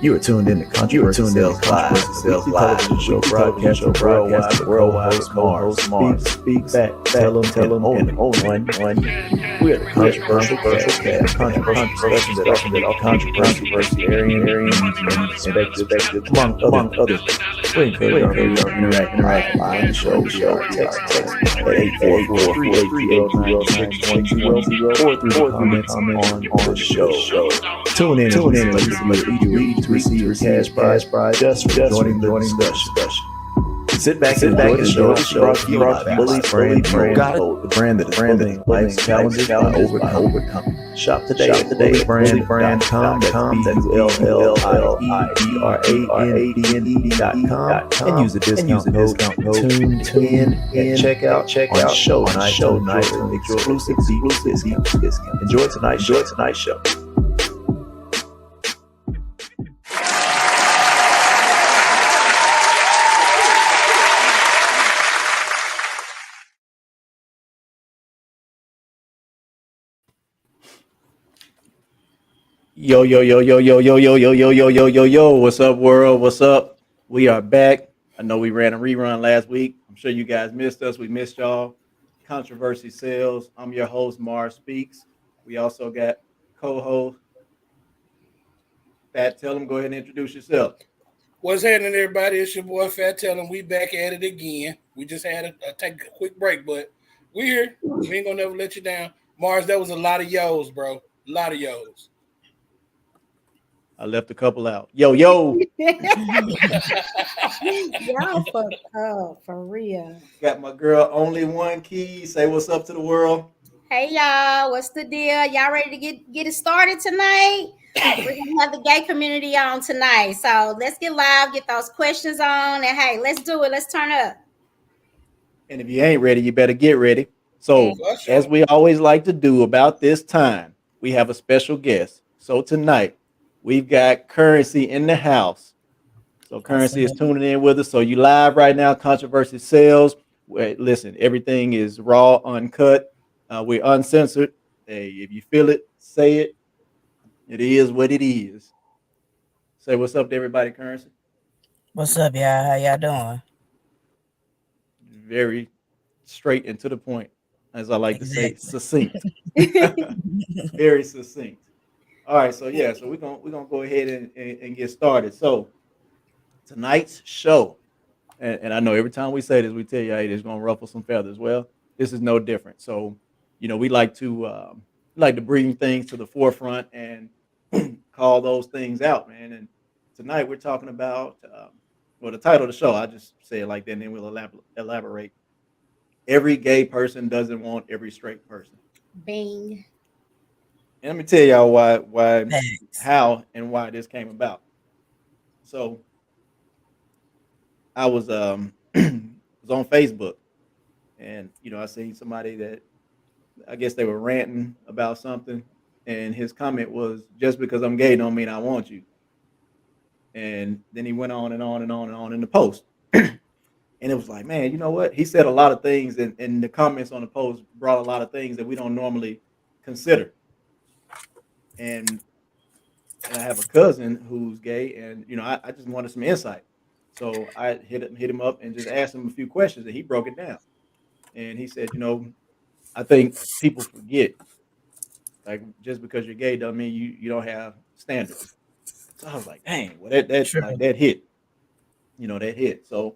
You are tuned in to Controversy Sales Live, a weekly television show broadcasted worldwide with co-host Mars. Speak, Fat Tellum, and only one. We are the controversial cast, controversial discussions that often all controversy, varying and perspectives, among others. We encourage our readers to interact live on the show via our text at 844-380-9610 or through the comments on the show. Tune in and listen to each to receive cash prize just for joining the discussion. Sit back and enjoy the show. Brought to you by Billy's Brand. The brand that is building life's challenges by overcoming. Shop today at bullybrand.com. That's BULLIEBRANDE.com and use the discount code tuned in at checkout on show night for an exclusive discount. Enjoy tonight's show. Yo, what's up, world? What's up? We are back. I know we ran a rerun last week. I'm sure you guys missed us. We missed y'all. Controversy Sales. I'm your host, Mars Speaks. We also got co-host Fat Tellum. Go ahead and introduce yourself. What's happening, everybody? It's your boy Fat Tellum. We back at it again. We just had to take a quick break, but we here. We ain't gonna never let you down. Mars, that was a lot of yo's, bro. A lot of yo's. I left a couple out. Yo. Y'all fucked up, for real. Got my girl, Only One Key. Say what's up to the world. Hey, y'all. What's the deal? Y'all ready to get it started tonight? We're going to have the gay community on tonight. So let's get live, get those questions on, and hey, let's do it. Let's turn up. And if you ain't ready, you better get ready. So, as we always like to do about this time, we have a special guest. So tonight, we've got Currency in the house. So Currency is tuning in with us. So you live right now, Controversy Sales. Listen, everything is raw, uncut. We're uncensored. Hey, if you feel it, say it. It is what it is. Say what's up to everybody, Currency. What's up, y'all? How y'all doing? Very straight and to the point, as I like to say, succinct. Very succinct. All right, so we're gonna go ahead and get started. So tonight's show, and I know every time we say this, we tell you, hey, it's gonna ruffle some feathers. Well, this is no different. So, we like to bring things to the forefront and call those things out, man. And tonight we're talking about the title of the show. I just say it like that, and then we'll elaborate. Every gay person doesn't want every straight person. Bing. And let me tell y'all why, how, and why this came about. So I was was on Facebook, and I seen somebody that I guess they were ranting about something, and his comment was, "Just because I'm gay don't mean I want you." And then he went on and on and on and on in the post, and it was like, man, you know what? He said a lot of things, and the comments on the post brought a lot of things that we don't normally consider. And I have a cousin who's gay, and I just wanted some insight. So I hit him up and just asked him a few questions, and he broke it down. And he said, I think people forget, like, just because you're gay doesn't mean you don't have standards. So I was like, dang, well that hit, that hit. So,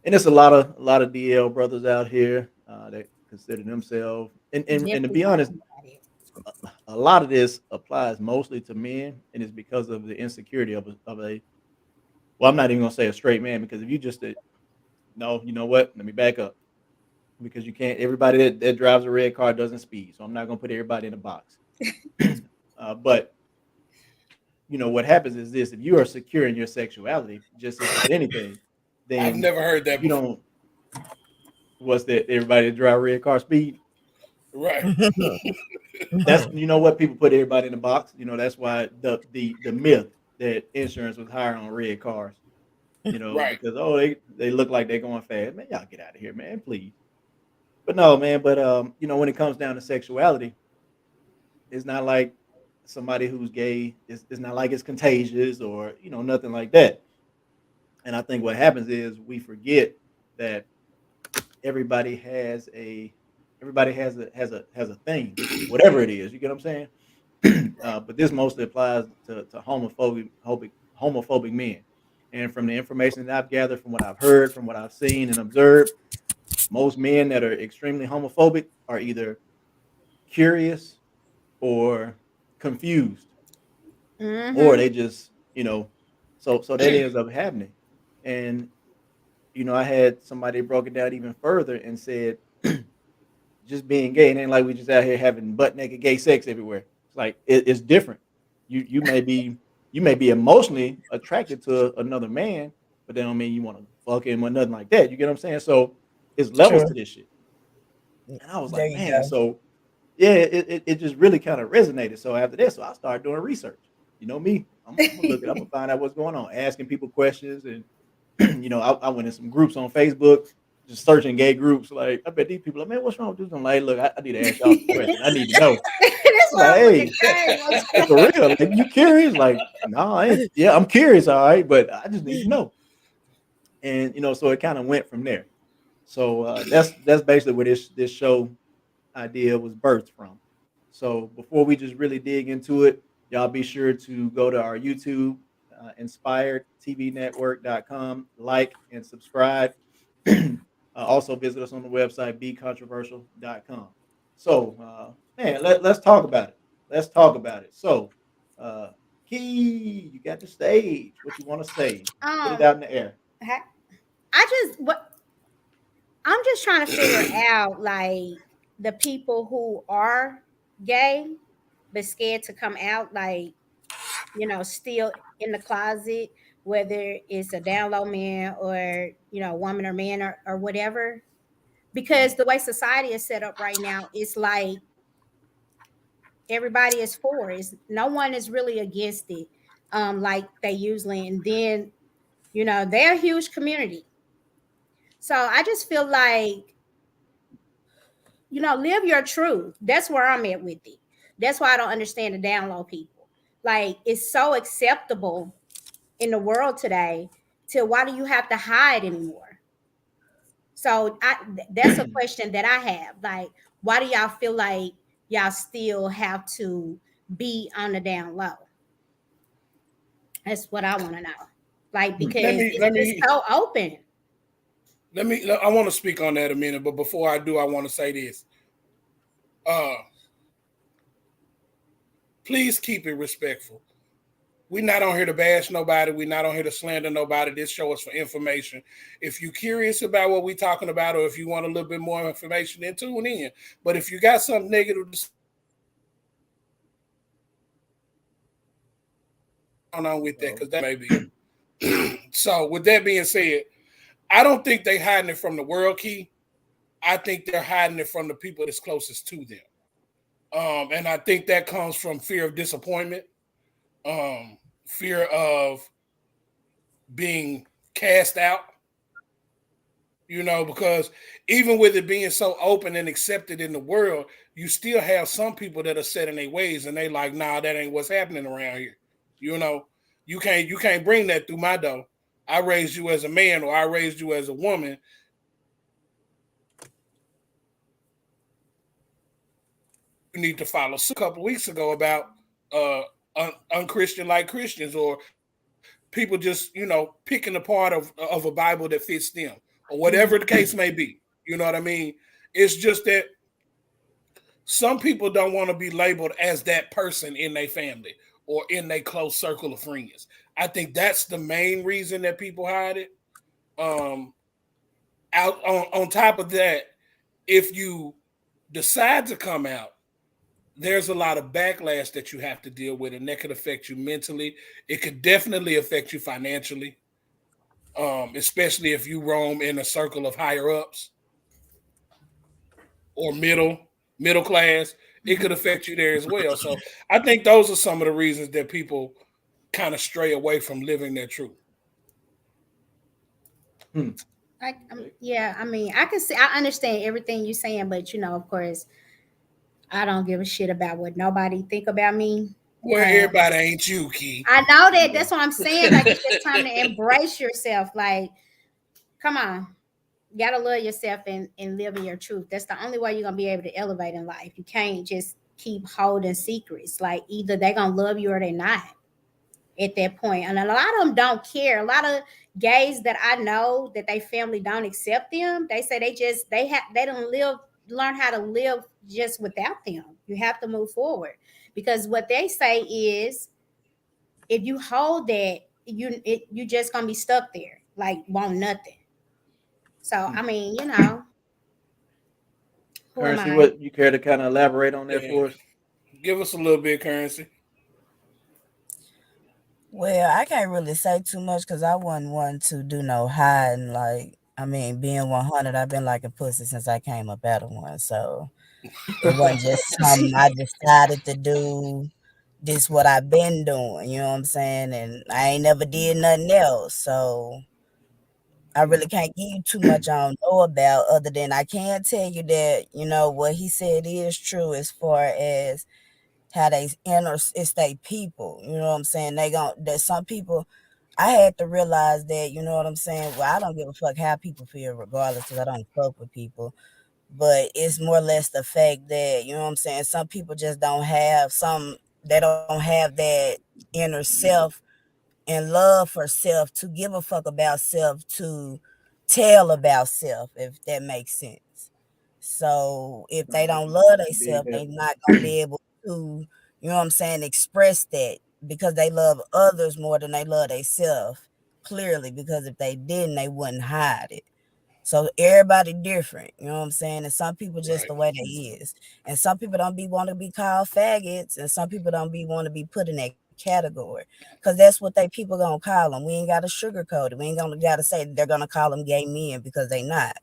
and there's a lot of DL brothers out here that consider themselves, and to be honest, a lot of this applies mostly to men, and it's because of the insecurity of a well, I'm not even gonna say a straight man, because if you just no, you know what? Let me back up, because you can't. Everybody that drives a red car doesn't speed, so I'm not gonna put everybody in a box. But what happens is this: if you are secure in your sexuality, just as anything, then I've never heard that. You don't. What's that? Everybody that drive a red car speed. Right. That's what people put everybody in a box. That's why the myth that insurance was higher on red cars. Right. Because they look like they're going fast. Man, y'all get out of here, man, please. But no, man. But when it comes down to sexuality, it's not like somebody who's gay is not like it's contagious or nothing like that. And I think what happens is we forget that everybody has a everybody has a thing, whatever it is. You get what I'm saying? But this mostly applies to homophobic men. And from the information that I've gathered, from what I've heard, from what I've seen and observed, most men that are extremely homophobic are either curious or confused, or Mm-hmm. they just so that ends up happening. And I had somebody broke it down even further and said just being gay, it ain't like we just out here having butt naked gay sex everywhere. It's like it's different. You may be emotionally attracted to another man, but that don't mean you want to fuck him or nothing like that. You get what I'm saying? So it's levels True. to this shit. And I was There like, you man, go. so yeah, it just really kind of resonated. So after that, so I started doing research. You know me, I'm gonna look at, I'm gonna find out what's going on, asking people questions, and I went in some groups on Facebook, just searching gay groups. Like, I bet these people, like, man, what's wrong with this? I'm like, look, I need to ask y'all some questions. I need to know. This I'm like, motherfucker hey, for crazy. real, like, you curious? Like, no, I ain't. Yeah, I'm curious, all right, but I just need to know. And so it kind of went from there. So that's basically where this show idea was birthed from. So before we just really dig into it, y'all be sure to go to our YouTube, inspiredtvnetwork.com, like and subscribe. Also visit us on the website, becontroversial.com. So, man, let's talk about it. Let's talk about it. So, uh, Key, you got the stage. What you want to say? Put it um, out in the air. I just what I'm just trying to figure out like the people who are gay but scared to come out, like still in the closet, whether it's a down low man or woman or man or whatever. Because the way society is set up right now, it's like everybody is for it. No one is really against it, like they usually. And then they're a huge community, so I just feel like live your truth. That's where I'm at with it. That's why I don't understand the down low people. Like it's so acceptable in the world today. To why do you have to hide anymore? So that's a question that I have. Like, why do y'all feel like y'all still have to be on the down low? That's what I want to know. Like, Hmm. Let because me it's so open. I want to speak on that a minute, but before I do, I want to say this. Uh, please keep it respectful. We're not on here to bash nobody. We're not on here to slander nobody. This show is for information. If you're curious about what we're talking about, or if you want a little bit more information, then tune in. But if you got something negative to say on with that, Oh, because that may be. So, with that being said, I don't think they're hiding it from the world, Key. I think they're hiding it from the people that's closest to them. And I think that comes from fear of disappointment, fear of being cast out, because even with it being so open and accepted in the world, you still have some people that are set in their ways and they like, nah, that ain't what's happening around here. You know, you can't bring that through my door. I raised you as a man or I raised you as a woman. You need to follow a couple of weeks ago about unchristian like Christians or people just picking a part of a Bible that fits them or whatever the case may be. You know what I mean? It's just that some people don't want to be labeled as that person in their family or in their close circle of friends. I think that's the main reason that people hide it. Um, out on top of that, if you decide to come out, there's a lot of backlash that you have to deal with, and that could affect you mentally. It could definitely affect you financially, especially if you roam in a circle of higher ups or middle class. It could affect you there as well. So I think those are some of the reasons that people kind of stray away from living their truth. hmm. Okay. Yeah, I mean, I can see, I understand everything you're saying, but of course, I don't give a shit about what nobody think about me. Well, everybody ain't you, Key. I know that. That's what I'm saying. Like, it's just time to embrace yourself. Like, come on. You gotta love yourself and live in your truth. That's the only way you're gonna be able to elevate in life. You can't just keep holding secrets. Like, either they're gonna love you or they're not at that point. And a lot of them don't care. A lot of gays that I know that they family don't accept them, they say they don't learn how to live just without them. You have to move forward. Because what they say is, if you hold that, you just gonna be stuck there, like want nothing. So I mean, who am Currency, I? what you care to kind of elaborate on that Yeah. for us? Give us a little bit, Currency. Well, I can't really say too much because I wasn't one to do no hiding. Like, I mean, being 100, I've been liking pussy since I came up out of one. So it wasn't just something I decided to do. This what I've been doing, you know what I'm saying? And I ain't never did nothing else. So I really can't give you too much I don't know about, other than I can tell you that, what he said is true as far as how they interstate people. You know what I'm saying? There's some people I had to realize that, you know what I'm saying? Well, I don't give a fuck how people feel regardless because I don't fuck with people. But it's more or less the fact that, you know what I'm saying, some people just they don't have that inner self and love for self to give a fuck about self, to tell about self, if that makes sense. So if No, they I don't can love I can dig themselves, that. they not gonna be able to, you know what I'm saying, express that because they love others more than they love themselves. Clearly, because if they didn't, they wouldn't hide it. So everybody different, you know what I'm saying? And some people just Right. the way they is. And some people don't be want to be called faggots, and some people don't be want to be put in that category. Cause that's what they people gonna call them. We ain't gotta sugarcoat it. We ain't gonna gotta say they're gonna call them gay men because they not.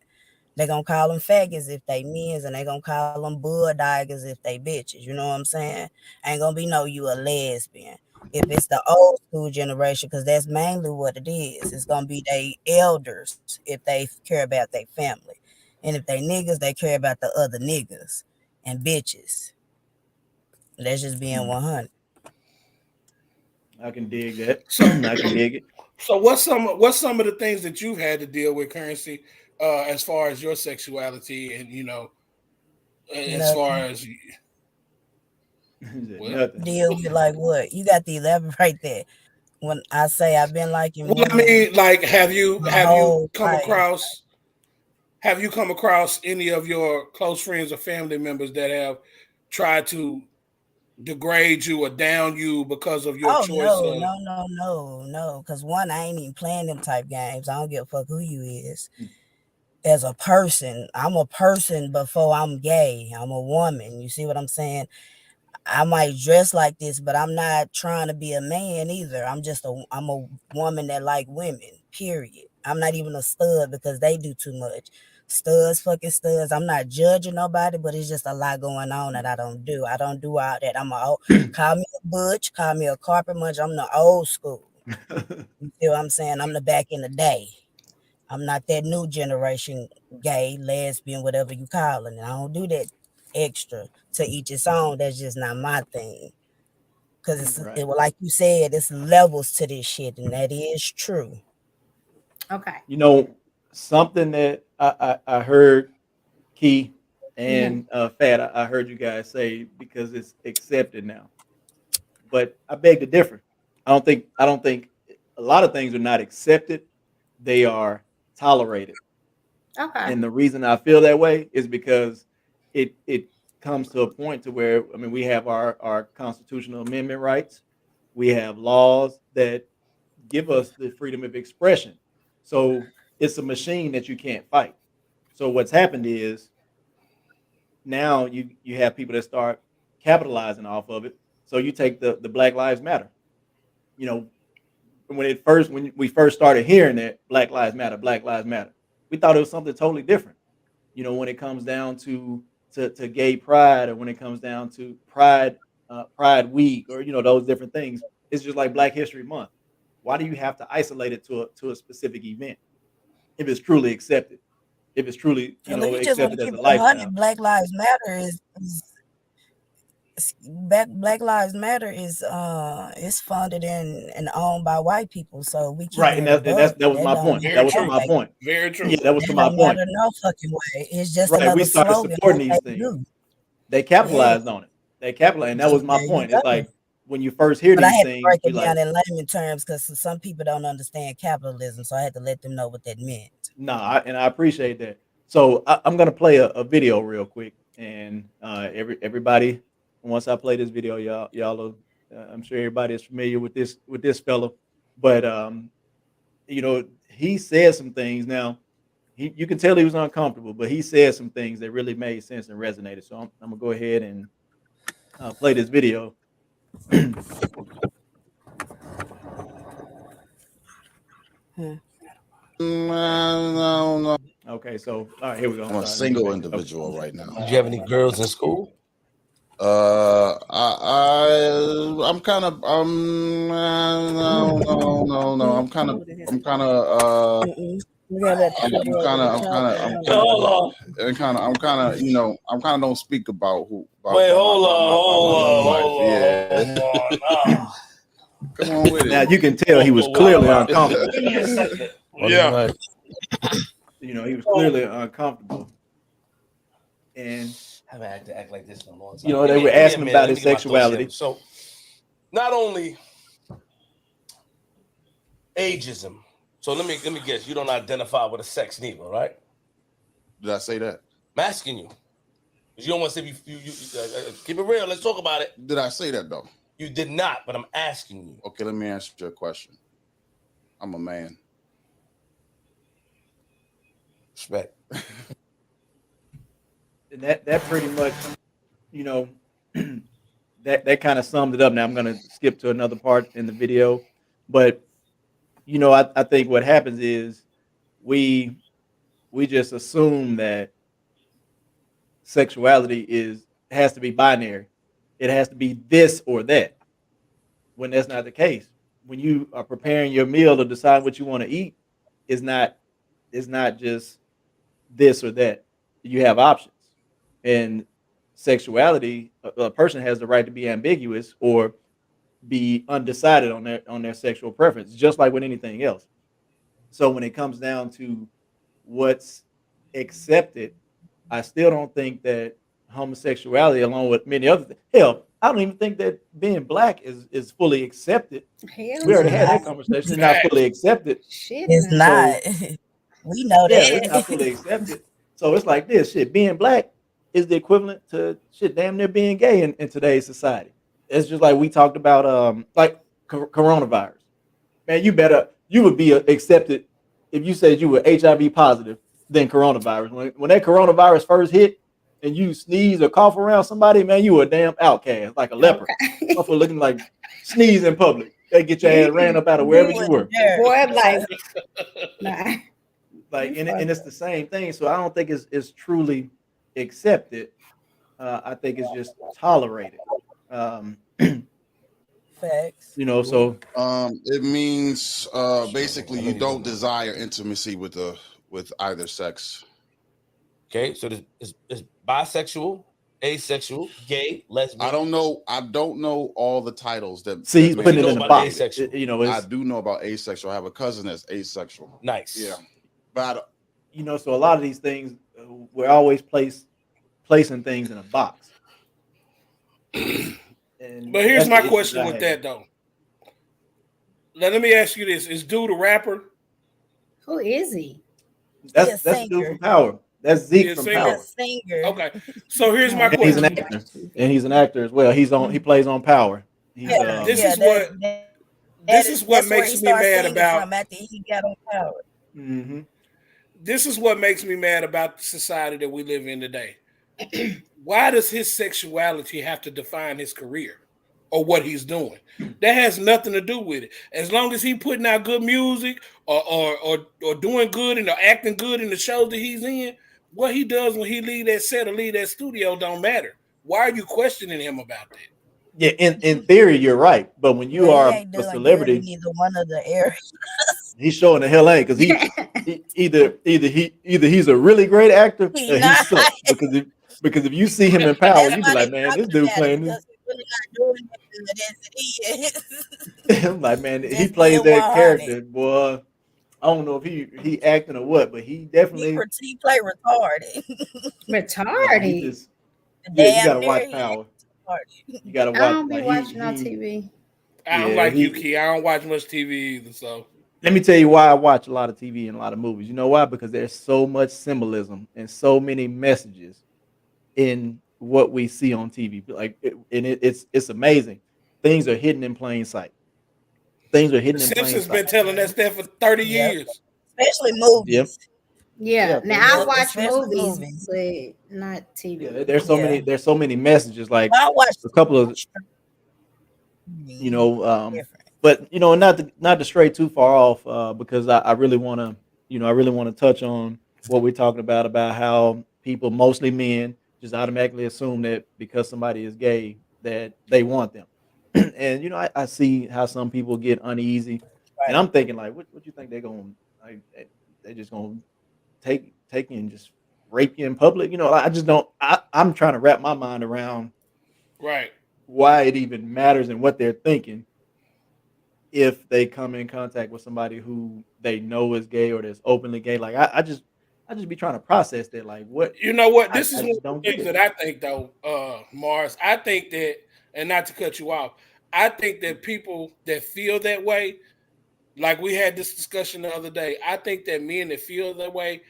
They gonna call them faggots if they men's, and they gonna call them bulldoggers if they bitches. You know what I'm saying? Ain't gonna be no you a lesbian. If it's the old school generation, because that's mainly what it is. It's gonna be they elders if they care about their family, and if they niggas, they care about the other niggas and bitches. That's just being Hmm, 100. I can dig that. So, I can dig it. so what's some of the things that you've had to deal with, Currency, as far as your sexuality, and as far Nothing. as He said well, nothing. Deal with like what? You got to elaborate that. When I say I've been liking well, I women mean, like, have you my have you whole come life. across have you come across any of your close friends or family members that have tried to degrade you or down you because of your Oh choice no, of? no, no, no, no. Cause one, I ain't even playing them type games. I don't give a fuck who you is. As a person, I'm a person before I'm gay. I'm a woman. You see what I'm saying? I might dress like this, but I'm not trying to be a man either. I'm a woman that like women. Period. I'm not even a stud because they do too much. Studs, fucking studs. I'm not judging nobody, but it's just a lot going on that I don't do. I don't do all that. Call me a butch, call me a carpet munch. I'm the old school. You see what I'm saying? I'm the back in the day. I'm not that new generation gay, lesbian, whatever you call it. And I don't do that extra to each its own. That's just not my thing. Cause Right. like you said, it's levels to this shit, and that is true. Okay. You know, something that I heard Key Hmm. and Fat, I heard you guys say because it's accepted now. But I beg to differ. I don't think a lot of things are not accepted. They are tolerated. Okay. And the reason I feel that way is because it comes to a point to where I mean we have our constitutional amendment rights. We have laws that give us the freedom of expression. So it's a machine that you can't fight. So what's happened is now you have people that start capitalizing off of it. So you take the Black Lives Matter. You know, when we first started hearing that Black Lives Matter, we thought it was something totally different. You know, when it comes down to gay pride, or when it comes down to Pride Week, or those different things, it's just like Black History Month. Why do you have to isolate it to a specific event if it's truly accepted? If it's truly Well, if you just want to accepted as keep a it 100, lifestyle. Black Lives Matter is Black Lives Matter is funded and owned by white people, so we Right, keeping and it a buck. that was That my don't point. matter. That Very was to true. my Like, point. Very true. Yeah, that was to that my don't point. matter no fucking way. It's just Right, we another started slogan supporting that these they things. do. They Yeah, capitalized on it. They capitalized, and that was my there you point. It's go. like when you first hear But I these had to things, break we it like, down in layman terms because some people don't understand capitalism, so I had to let them know what that meant. nah, and I appreciate that. So I'm gonna play a video real quick, and everybody, once I play this video, y'all, will, I'm sure everybody is familiar with this fellow, but he said some things. Now, you can tell he was uncomfortable, but he said some things that really made sense and resonated. So I'm gonna go ahead and play this video. No. Okay, so all right, here we go. I'm a single individual right now. Did you have any girls in school? I'm kind of no. I'm kind of We got that I'm kind of I'm kind of don't speak about who. Wait, hold my life. Yeah. on. Come on with Now it. you can tell he was clearly uncomfortable. Give me a second. Yeah. He was clearly uncomfortable, and I haven't had to act like this in a long time. they were asking him about his sexuality. So, not only ageism. So let me guess. You don't identify with a sex neither, right? Did I say that? I'm asking you. You don't want to say you keep it real. Let's talk about it. Did I say that though? You did not, but I'm asking you. Okay, let me answer your question. I'm a man. Respect. And that pretty much, that kind of summed it up. Now I'm going to skip to another part in the video, but I think what happens is we just assume that sexuality has to be binary. It has to be this or that, when that's not the case. When you are preparing your meal to decide what you want to eat, it's not just this or that. You have options. And sexuality, a person has the right to be ambiguous or be undecided on their sexual preference, just like with anything else. So when it comes down to what's accepted, I still don't think that homosexuality, along with many other things, hell, I don't even think that being black is fully accepted. Hell We already had no. that conversation. It's not fully accepted. Shit, It's no. not. We know Yeah, that. it's not fully accepted. So it's like this shit. Being black is the equivalent to shit damn near being gay in today's society. It's just like we talked about, like coronavirus. Man, you would be accepted if you said you were HIV positive than coronavirus. When that coronavirus first hit and you sneeze or cough around somebody, man, you were a damn outcast, like a leper. Okay. Motherfucker looking like sneeze in public. They get your ass ran up out of wherever you were. Boy, I'm like, nah. Like, and it's the same thing. So I don't think it's truly accepted. I think it's just tolerated. Facts. So it means basically you don't desire intimacy with either sex. Okay, so it's bisexual, asexual, gay, lesbian. I don't know all the titles that. See, he's that putting it make in the about box. asexual. I do know about asexual. I have a cousin that's asexual. Nice. Yeah, but so a lot of these things, we're always placing things in a box. But here's my question with that though. Now, let me ask you this: is Dude a rapper? Who is he? That's the dude from Power. That's Zeke from Power. Singer. Okay, so here's my And question. he's an actor as well. He plays on Power. This is what makes me mad about. From after he got on Power. Mm-hmm. This is what makes me mad about the society that we live in today. Why does his sexuality have to define his career or what he's doing? That has nothing to do with it. As long as he's putting out good music or doing good and acting good in the shows that he's in, what he does when he leave that set or leave that studio don't matter. Why are you questioning him about that? Yeah, in theory, you're right. But when you are a celebrity, neither one of the areas. He's showing the hell ain't because he either he's a really great actor or he sucks. Because if you see him in Power, you be like, man, this dude playing this. really not doing it good as it is. I'm like, man, he Just plays being that 100. character, boy. I don't know if he acting or what, but he definitely, He play retarded. nah, he Retarded. just, yeah, you Damn gotta near watch he Power. retarded. You gotta I watch, don't be like watching no TV. I'm yeah, like you, Key. I don't watch much TV either. So let me tell you why I watch a lot of TV and a lot of movies. You know why? Because there's so much symbolism and so many messages in what we see on TV. Like, it's amazing. Things are hidden in plain sight. Things are The hidden in plain Simpsons sight. been telling us that for 30 Yep. years. Especially Yeah, movies. Yeah. yeah, Now I Yep, watch especially movies, movies. but not yeah. TV. Yeah. There's so many messages. Like Well, I watched a couple of, you know, different. but not to stray too far off, because I really want to, I really want to touch on what we're talking about how people, mostly men, just automatically assume that because somebody is gay that they want them. And I see how some people get uneasy, and Right. I'm thinking like, what you think they're gonna, like, they just gonna take you and just rape you in public? I just don't. I'm trying to wrap my mind around Right. why it even matters and what they're thinking if they come in contact with somebody who they know is gay or that's openly gay. Like, I just be trying to process that. Like, what? You know what? I, This is I one just of don't the get things it. that I think, though, Mars. I think that, and not to cut you off, I think that people that feel that way, like we had this discussion the other day, I think that men that feel that way,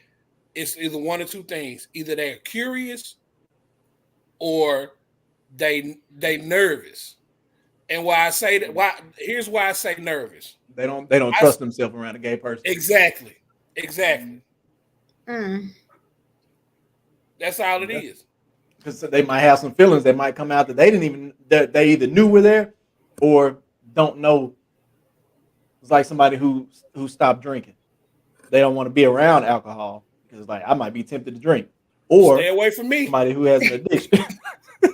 it's either one or two things: either they're curious or they nervous. And why I say that, why here's why I say nervous. They don't I trust themselves around a gay person. exactly, exactly. Mm. That's all it Yeah, is. because they might have some feelings that might come out that they didn't even, that they either knew were there or don't know. It's like somebody who stopped drinking. They don't want to be around alcohol because it's like, I might be tempted to drink, Stay or away from me. somebody who has an addiction.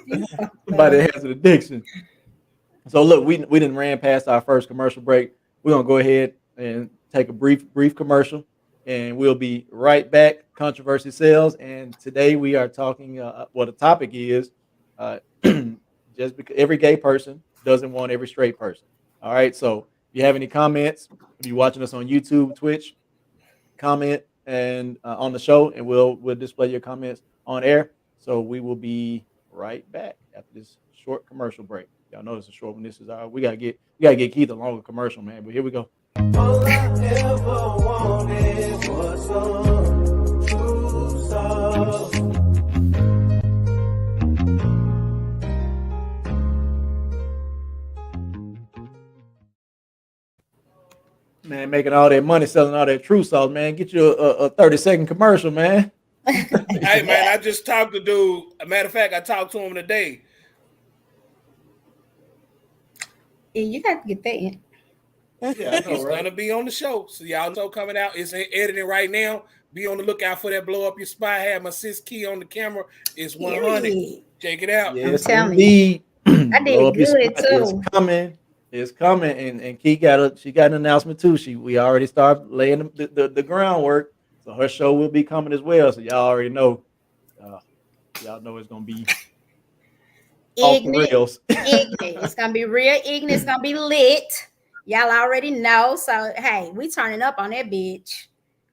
You fucked Somebody up. that has an addiction. So look, we didn't ran past our first commercial break. We're gonna go ahead and take a brief commercial, and we'll be right back. Controversy sells, and today we are talking. What the topic is, uh, just because every gay person doesn't want every straight person. All right. So if you have any comments, if you're watching us on YouTube, Twitch, comment and on the show, and we'll display your comments on air. So we will be right back after this short commercial break. Y'all know it's a short one. This is we gotta get Keith a longer commercial, man. But here we go. All I ever wanted was some true love. Man, making all that money selling all that true sauce, man. Get you a 30-second commercial, man. Hey man, I just talked to dude. A matter of fact, I talked to him today. Yeah, you got to get that in. Yeah, I know, He's right? gonna be on the show. So y'all know coming out. It's in editing right now. Be on the lookout for that blow up your spot. I have my sis Key on the camera. It's 100. Period. Check it out. I'm Yes, telling you. indeed. I Blow did up your good spot. It's too. coming. It's coming. And Key she got an announcement too. We already started laying the groundwork. So her show will be coming as well. So y'all already know. Uh, y'all know it's gonna be off the Ignorant. rails. Ignorant. It's gonna be real ignorant. It's gonna be lit. Y'all already know. So hey, we turning up on that bitch.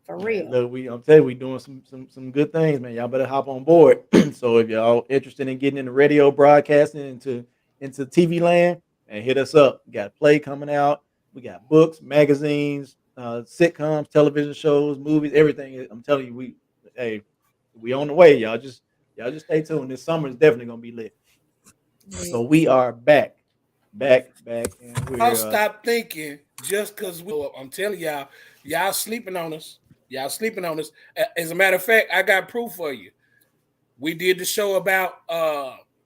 For Man, real. look, I'm telling you, we doing some good things, man. Y'all better hop on board. So if y'all interested in getting into radio broadcasting, into TV land, and hit us up. We got play coming out. We got books, magazines, sitcoms, television shows, movies, everything. I'm telling you, we on the way. Y'all just stay tuned. This summer is definitely gonna be lit. So we are back, and I'll we're stop thinking just because we up. I'm telling y'all sleeping on us. Y'all sleeping on us. As a matter of fact, I got proof for you. We did the show about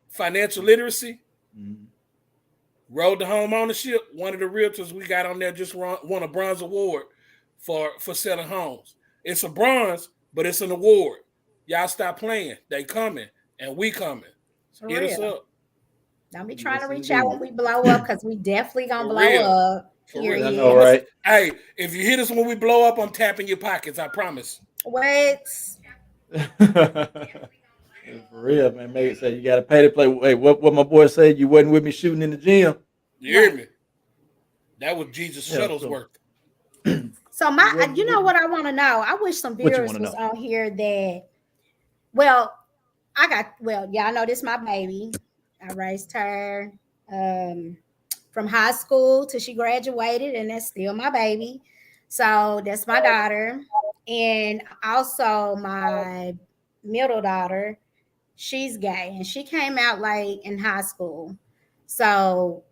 financial literacy. mhm. Road to home ownership. One of the realtors we got on there just won a bronze award for selling homes. It's a bronze, but it's an award. Y'all stop playing. They coming and we coming. For Hit us real. up Don't be trying Yes, to reach out indeed. when we blow up because we definitely gonna for blow real. up. For real. I know, I'm Period. a, right? hey, if you hit us when we blow up, I'm tapping your pockets. I promise. What? For real, man. Make it say you got to pay to play. Wait, what my boy said? You wasn't with me shooting in the gym. You hear Right. me? That was Jesus Yeah. So Shuttlesworth. So you my, wasn't you with know me. what I want to know? I wish some What you want viewers to was know? on here that, well, y'all know this my baby. I raised her um, from high school till she graduated, and that's still my baby. So that's my daughter. And also my middle daughter, she's gay, and she came out like in high school. So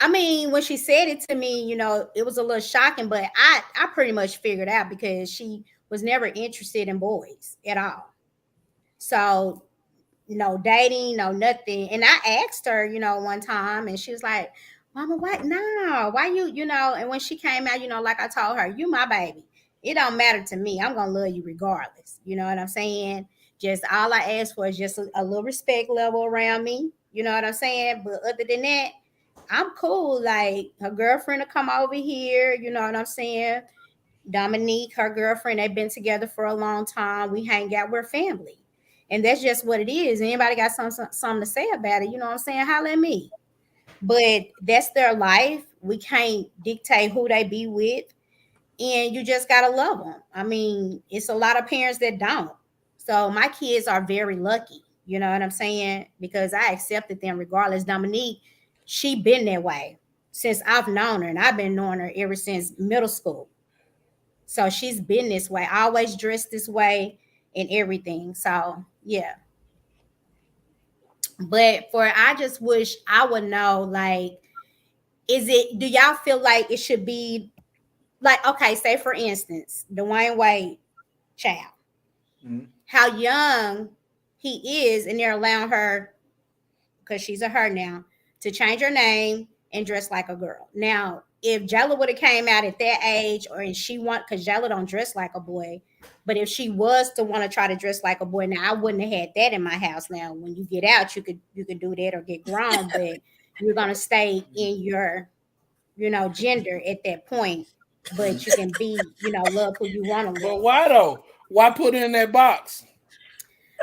I mean, when she said it to me, it was a little shocking, but I pretty much figured out because she was never interested in boys at all. So no dating, no nothing. And I asked her, one time, and she was like, "Mama, what? No, why you?" And when she came out, like I told her, "You my baby. It don't matter to me. I'm gonna love you regardless." You know what I'm saying? Just all I asked for is just a little respect level around me. You know what I'm saying? But other than that, I'm cool. Like her girlfriend will come over here. You know what I'm saying? Dominique, her girlfriend, they've been together for a long time. We hang out, we're family. And that's just what it is. Anybody got something to say about it, you know what I'm saying? Holla at me. But that's their life. We can't dictate who they be with. And you just gotta love them. I mean, it's a lot of parents that don't. So my kids are very lucky, you know what I'm saying? Because I accepted them regardless. Dominique, she been that way since I've known her, and I've been knowing her ever since middle school. So she's been this way, always dressed this way and everything. So yeah. But I just wish I would know, like, do y'all feel like it should be like, okay, say for instance, Dwayne Wade child, Mhm. how young he is, and they're allowing her, because she's a her now, to change her name and dress like a girl. Now, if Jella would have came out at that age, or and she want, because Jella don't dress like a boy, but if she was to want to try to dress like a boy, now I wouldn't have had that in my house. Now, when you get out, you could do that or get grown, but you're gonna stay in your gender at that point. But you can be love who you want to But love. why though? Why put it in that box?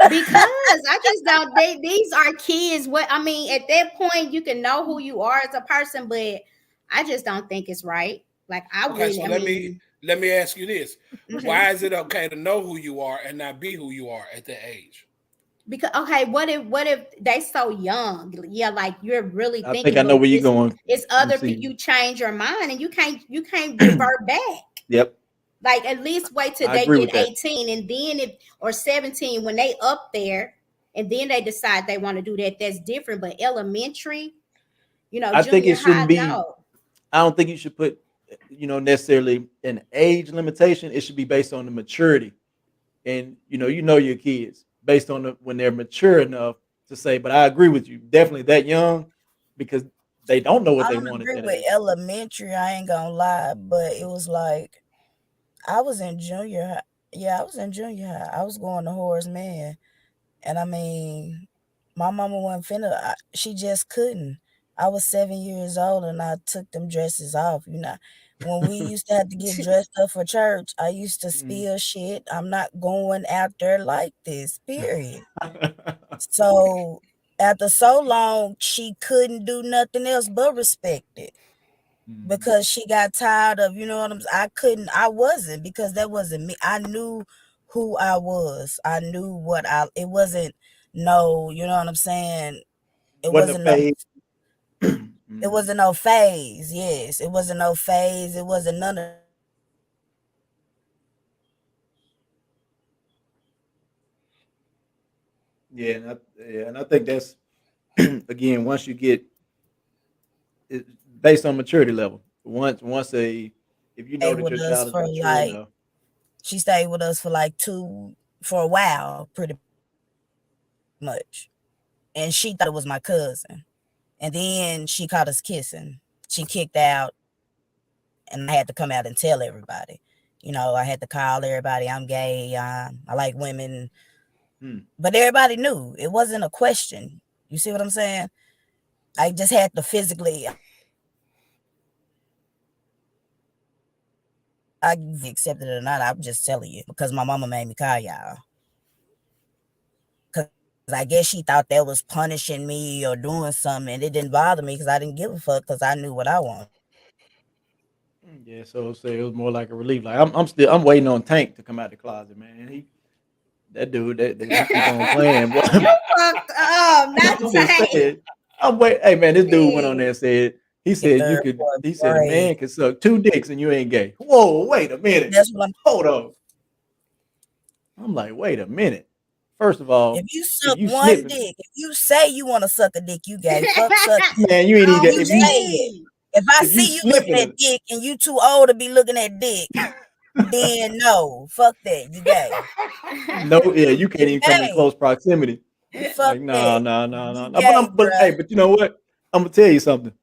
Because I just don't. These are kids. What I mean, at that point, you can know who you are as a person, but I just don't think it's right. Like I Okay, really, so I mean, let me ask you this: mhm. why is it okay to know who you are and not be who you are at that age? Because okay, what if they so young? Yeah, like you're really I think thinking, I know but where you're it's going. it's Let me other people. see. You change your mind, and you can't revert back. Yep, Like at least wait till I they agree get with that. 18, and then if or 17 when they up there, and then they decide they want to do that. That's different. But elementary, I think it junior high, shouldn't be. no. I don't think you should put, necessarily an age limitation. It should be based on the maturity, and you know your kids based on when they're mature enough to say. But I agree with you, definitely that young, because they don't know what I they don't want at agree that with age. elementary. I ain't gonna lie, but it was like I was in junior high. Yeah, I was in junior high. I was going to Horace Man, and I mean, my mama wasn't finna. She just couldn't. I was 7 years old, and I took them dresses off. When we used to have to get dressed up for church, I used to Mm. spill shit. I'm not going out there like this. Period. So after so long, she couldn't do nothing else but respect it Mm. because she got tired of, you know what I'm saying? I wasn't, because that wasn't me. I knew who I was. I knew it wasn't no, you know what I'm saying? It Wasn't a wasn't no, phase. it Mhm. wasn't no phase. Yes. It wasn't no phase. It wasn't none of that. It was just like, Yeah, and I think that's again, once you get it, based on maturity level. Once a if you know stay that with your us child is for mature like, enough. she stayed with us for like for a while, pretty much. And she thought it was my cousin. And then she caught us kissing. She kicked out, and I had to come out and tell everybody. I had to call everybody, I'm gay, I like women. Hmm. But everybody knew. It wasn't a question. You see what I'm saying? I just had to physically, I accepted it or not, I'm just telling you because my mama made me call y'all. I guess she thought that was punishing me or doing something, and it didn't bother me because I didn't give a fuck because I knew what I wanted. Yeah, so say it was more like a relief. Like I'm waiting on Tank to come out the closet, man. That dude that he keep on playing. Boy. You fucked up. Not I'm just saying. saying. I'm wait. Hey man, this dude went on Shit. there and said he In said you third, could. fourth He said a grade. man can suck 2 dicks and you ain't gay. Whoa, wait a minute. That's what I'm. Hold on. I'm like, wait a minute. First of all, If you if suck you one sniffing, dick, if you say you want to suck a dick, you gay. Fuck sucking. man, you ain't even On got, You say it. me. If I if you see you looking sniffing at dick and you too old to be looking at dick, then no. Fuck that. You gay. no, yeah, you can't You even come in gay. close proximity. Fuck Like, no, that. no, no, no, You no. gay, But hey, bruh. but you know what? I'm gonna tell you something.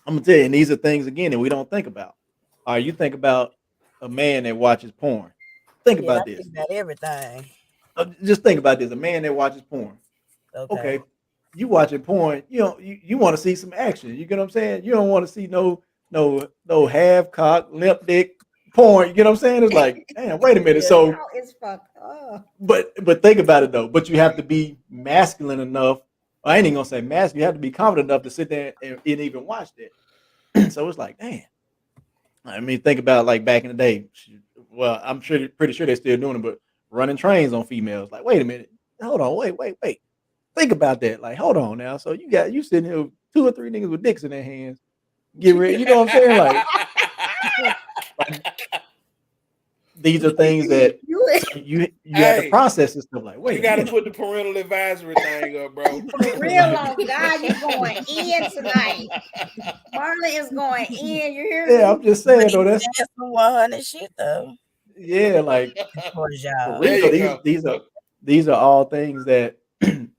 I'm gonna tell you, and these are things again that we don't think about. All right, you think about a man that watches porn. Think Yeah, I about think this. about everything. Just think about this. A man that watches porn. Okay. Okay, you watching porn, you want to see some action. You get what I'm saying? You don't want to see no half cock, limp dick porn. You get what I'm saying? It's like, damn, wait a minute. Yeah. So, Y'all is fucked up. but think about it though. But you have to be masculine enough. I ain't even gonna say masculine. You have to be confident enough to sit there and even watch that. So it's like, damn. I mean, think about like back in the day. Well, I'm sure, pretty sure they're still doing it, but running trains on females. Like, wait a minute. Hold on. Wait. Think about that. Like, hold on now. So you sitting here with 2 or 3 niggas with dicks in their hands. Get ready. You know what I'm saying? Like these are things that You you have to Hey, process this stuff. Like, you wait a got to minute. put the parental advisory thing up, bro. for real on God, you going in tonight. Marlon is going in. You hear Yeah, I'm me? just But saying he though. was That's saying some 100 shit though. yeah, like For for y'all. real. There So you these go. these are all things that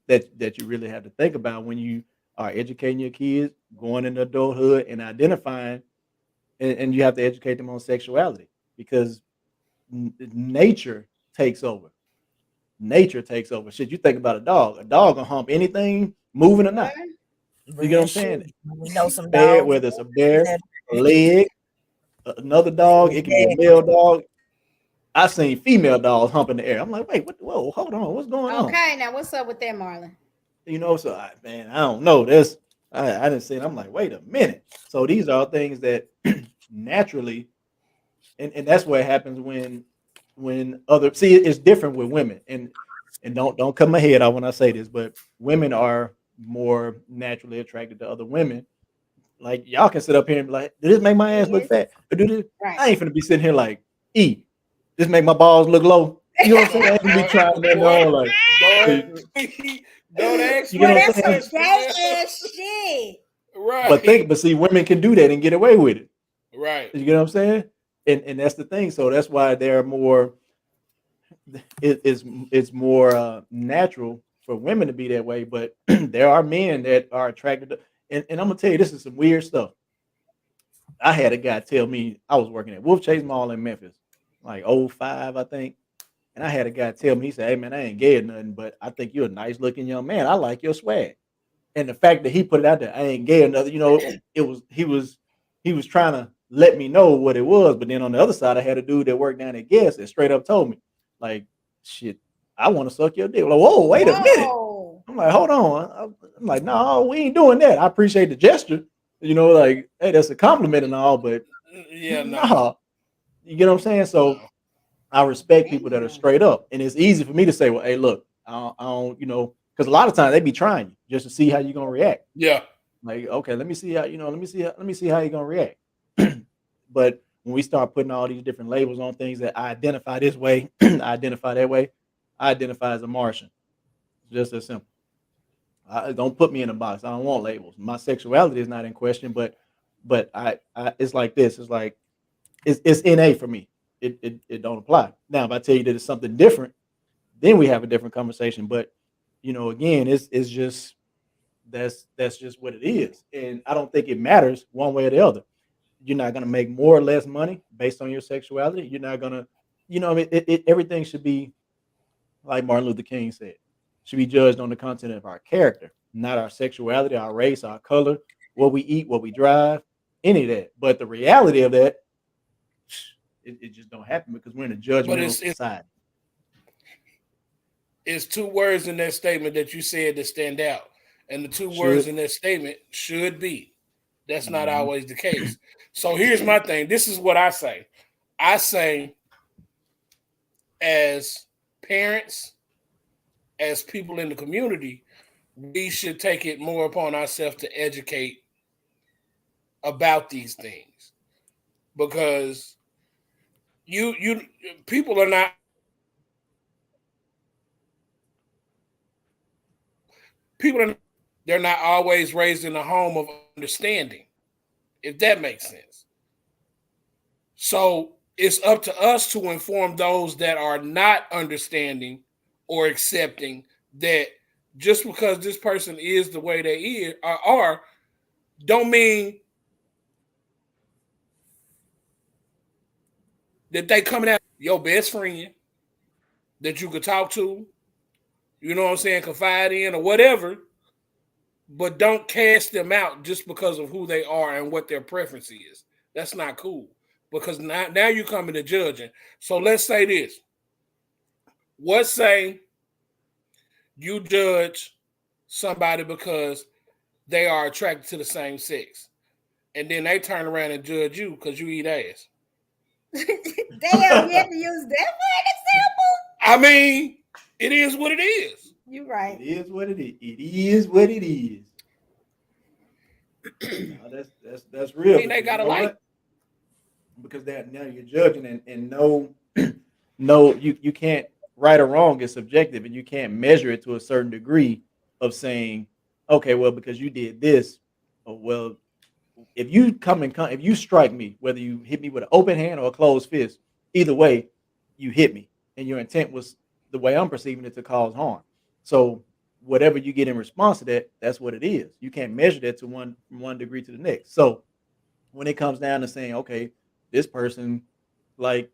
that you really have to think about when you are educating your kids, going into adulthood, and identifying, and you have to educate them on sexuality because nature takes over. Nature takes over. Shit, you think about a dog. A dog gonna hump anything moving or not. You get what Real I'm shit. saying? We know some Bear, dogs whether it's a bear, that a leg, another dog, it can be a exactly. male dog. I've seen female dogs hump in the air. I'm like, wait, what? Whoa, hold on, what's going on? Okay, now what's up with that, Marlon? So man, I don't know. This I didn't see it. I'm like, wait a minute. So these are things that naturally, and that's what happens when other see it's different with women and don't cut my head off when I say this, but women are more naturally attracted to other women. Like y'all can sit up here and be like, did this make my ass look Yes. fat? Or do this? Right. I ain't finna be sitting here like, this make my balls look low. You know what I'm saying? I ain't gonna be trying that Boy, on like don't ask you get Well, what me I'm that's saying? some questions. gay ass shit. Right. But see, women can do that and get away with it. Right. You get what I'm saying? And that's the thing. So that's why they're more it's more natural for women to be that way. But there are men that are attracted to and I'm gonna tell you this is some weird stuff. I had a guy tell me I was working at Wolf Chase Mall in Memphis, like '05, I think. And I had a guy tell me, he said, hey man, I ain't gay or nothing, but I think you're a nice looking young man. I like your swag. And the fact that he put it out there, I ain't gay or nothing, it was he was trying to let me know what it was. But then on the other side, I had a dude that worked down at Guess that straight up told me, like, shit, I want to suck your dick. Like, whoa, wait a minute. Whoa. I'm like, hold on. I'm like, no, we ain't doing that. I appreciate the gesture. Like, hey, that's a compliment and all, but Yeah, no. nah. You get what I'm saying? So I respect people that are Damn. straight up. And it's easy for me to say, well, hey, look, I don't because a lot of times they be trying you just to see how you're gonna react. Yeah. Like, okay, let me see how, let me see how you're gonna react. But when we start putting all these different labels on things that I identify this way, I identify that way, I identify as a Martian. It's just as simple. Don't put me in a box. I don't want labels. My sexuality is not in question, but I it's like this. It's like it's NA for me. It don't apply. Now, if I tell you that it's something different, then we have a different conversation. But again, it's just that's just what it is. And I don't think it matters one way or the other. You're not gonna make more or less money based on your sexuality. You're not gonna, I mean, everything should be like Martin Luther King said, should be judged on the content of our character, not our sexuality, our race, our color, what we eat, what we drive, any of that. But the reality of that, it just don't happen because we're in a But judgmental it's society. It's two words in that statement that you said that stand out. And the two words Should. in that statement should be. That's not Mhm. always the case. So here's my thing. This is what I say. I say, as parents, as people in the community, we should take it more upon ourselves to educate about these things because you people are not people are they're not always raised in a home of understanding, if that makes sense. So it's up to us to inform those that are not understanding or accepting that just because this person is the way they is are don't mean that they coming out your best friend that you could talk to, you know what I'm saying, confide in or whatever, but don't cast them out just because of who they are and what their preference is. That's not cool because now you're coming to judging. So let's say this. What say you judge somebody because they are attracted to the same sex, and then they turn around and judge you because you eat ass. Damn, you had to use that I mean, it is what it is. for an example. You It right. is what it is. It is what it is. No, that's I real mean, they because you gotta know like. what? Because that now you're judging and no, no, you can't right or wrong is subjective and you can't measure it to a certain degree of saying, okay, well, because you did this, or well, if you if you strike me, whether you hit me with an open hand or a closed fist, either way, you hit me, and your intent was the way I'm perceiving it to cause harm. So whatever you get in response to that, that's what it is. You can't measure that to one from one degree to the next. So when it comes down to saying, okay, this person like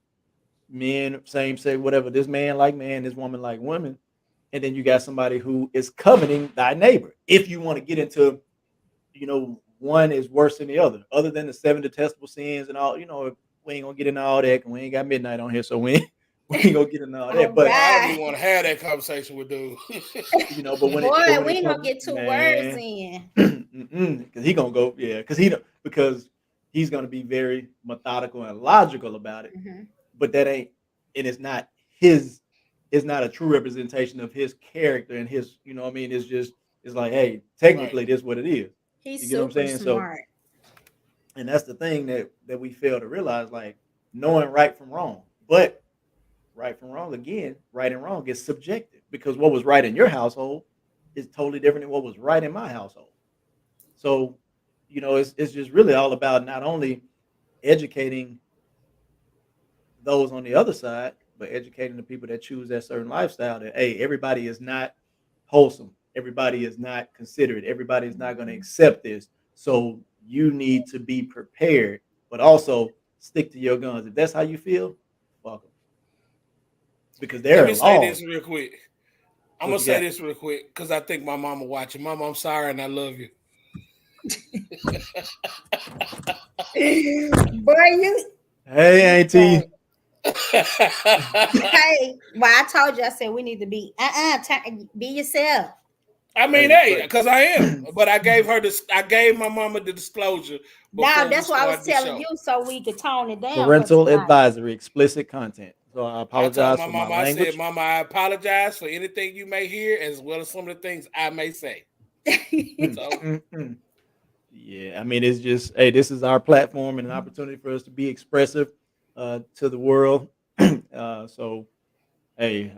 men, same say whatever, this man like man, this woman like women, and then you got somebody who is coveting thy neighbor. If you want to get into one is worse than the other than the seven detestable sins and all, we ain't gonna get into all that. We ain't got midnight on here, so we ain't gonna get into all that. All Boy, But I don't even right. want to have that conversation with dude. but Boy, when we it ain't gonna comes, get two words man, in. because he gonna go, yeah, because he's gonna be very methodical and logical about it. Mhm. But that ain't, and it's not his, it's not a true representation of his character and his, what I mean. It's just, it's like, hey, Right. technically, this is what it is. You He's get what I'm super saying? So, smart. and that's the thing that we fail to realize, like knowing right from wrong. But right from wrong, again, right and wrong is subjective because what was right in your household is totally different than what was right in my household. So, it's just really all about not only educating those on the other side, but educating the people that choose that certain lifestyle that, hey, everybody is not wholesome. Everybody is not considerate. Everybody is not going to Mhm. accept this. So you need to be prepared, but also stick to your guns. If that's how you feel, fuck them. Because Let there are me say laws. this real quick. I'm What gonna you say got? this real quick because I think my mama watching. Mama, I'm sorry and I love you. Boy, you Hey, right. Auntie. Hey, well, I told you, I said we need to be be yourself. I mean, Hey, hey, but because I am. But I gave her this. I gave my mama the disclosure Now before we that's why I was started the telling show. you so we could tone it down for parental tonight. advisory, explicit content. So I I told apologize my for my mama, I said, language. Mama, I apologize for anything you may hear, as well as some of the things I may say. Mm, So, mm, mm. Yeah, I mean, it's just, hey, this is our platform and an opportunity for us to be expressive to the world. So, hey,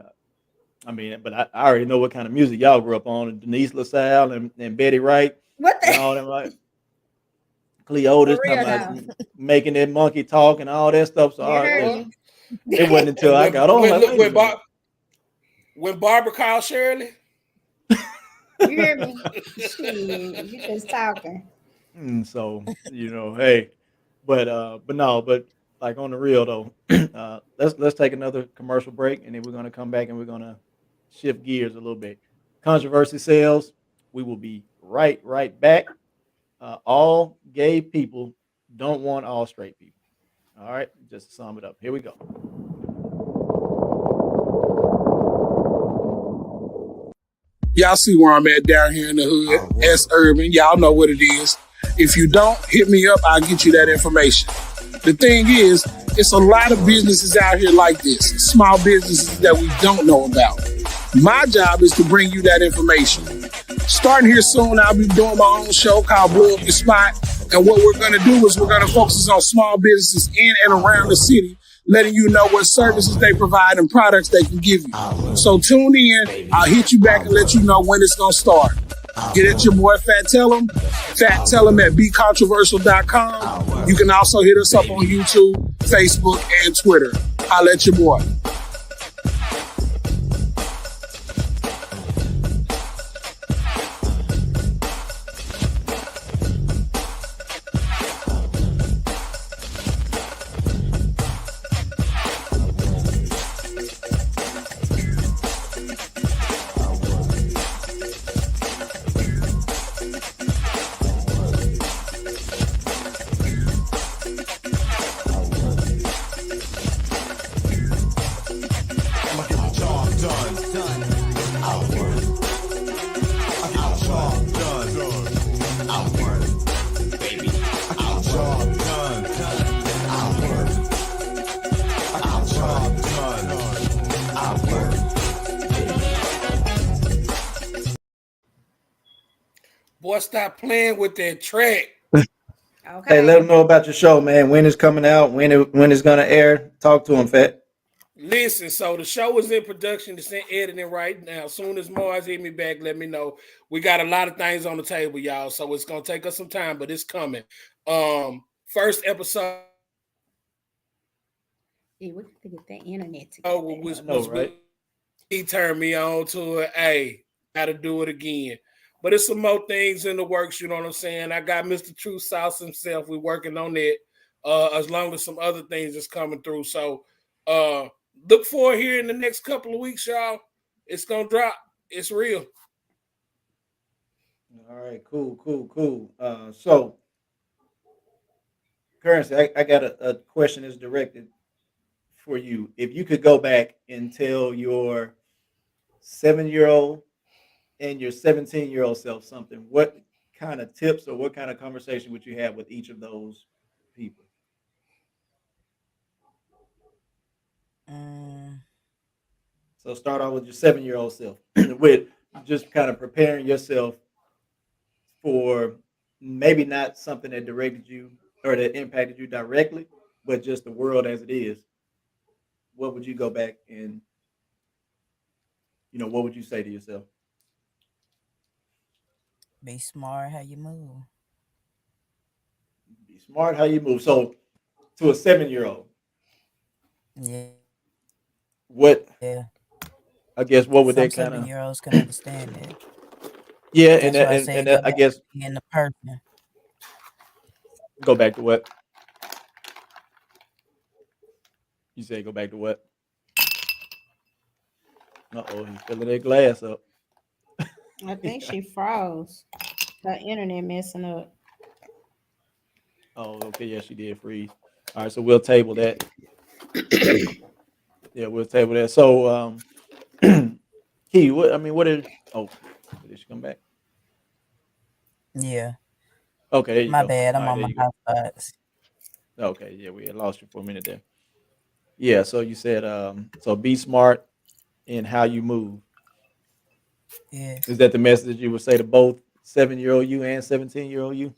I mean, but I already know what kind of music y'all grew up on. Denise LaSalle and Betty Wright What and the all them, right? for Cleotis talking real about though? making that monkey talk and all that stuff. So, You heard boy, me. it wasn't until and I got on, like, look wait a minute. when Barbara called Shirley, You hear me? Shit, you just talking. So hey, but no, but like on the real though, let's take another commercial break, and then we're gonna come back and we're gonna shift gears a little bit. Controversy sales. We will be right back. All gay people don't want all straight people. All right, just to sum it up. Here we go. Y'all see where I'm at down here in the hood. S Urban. Y'all know what it is. If you don't, hit me up. I'll get you that information. The thing is, it's a lot of businesses out here like this, small businesses that we don't know about. My job is to bring you that information. Starting here soon, I'll be doing my own show called Blow Up Your Spot. And what we're going to do is we're going to focus on small businesses in and around the city, letting you know what services they provide and products they can give you. So tune in. I'll hit you back and let you know when it's going to start. Get at your boy Fat Tellum. Fat Tellum at BeControversial.com. You can also hit us up on YouTube, Facebook, and Twitter. I'll let your boy. Boy, stop playing with that track. Okay. Hey, let them know about your show, man. When it's coming out, when it's gonna air. Talk to them, Fat. Listen, so the show is in production. It's in editing right now. As soon as Mars hit me back, let me know. We got a lot of things on the table, y'all. So it's gonna take us some time, but it's coming. First episode. Yeah, we got to get that internet together. Right? He turned me on to it. Hey, gotta do it again. But it's some more things in the works, you know what I'm saying? I got Mr. True Sauce himself. We're working on it. As long as some other things that's coming through. So look for it here in the next couple of weeks, y'all. It's gonna drop. It's real. All right, cool. So Currency, I got a question that's directed for you. If you could go back and tell your 7-year-old and your 17-year-old self something, what kind of tips or what kind of conversation would you have with each of those people? So start off with your 7-year-old self with just kind of preparing yourself for maybe not something that directed you or that impacted you directly, but just the world as it is. What would you go back and what would you say to yourself? Be smart how you move. Be smart how you move. So to a 7-year-old, Yeah. what Yeah. I guess what would Some that kind of 7-year-olds can understand that. yeah, That's why I say and go I back guess to being the person. go back to what you say. Go back to what? He's filling that glass up. I think she froze. Her internet messing up. Oh, okay, yeah, she did freeze. All right, so we'll table that. Yeah, we'll table that. So, Key, what is? Oh, did she come back? Yeah. Okay, there you My go. bad. All I'm right, on there my you go. hotspots. Okay, yeah, we had lost you for a minute there. Yeah, so you said, so be smart in how you move. Yes. Is that the message you would say to both 7-year-old you and 17-year-old you?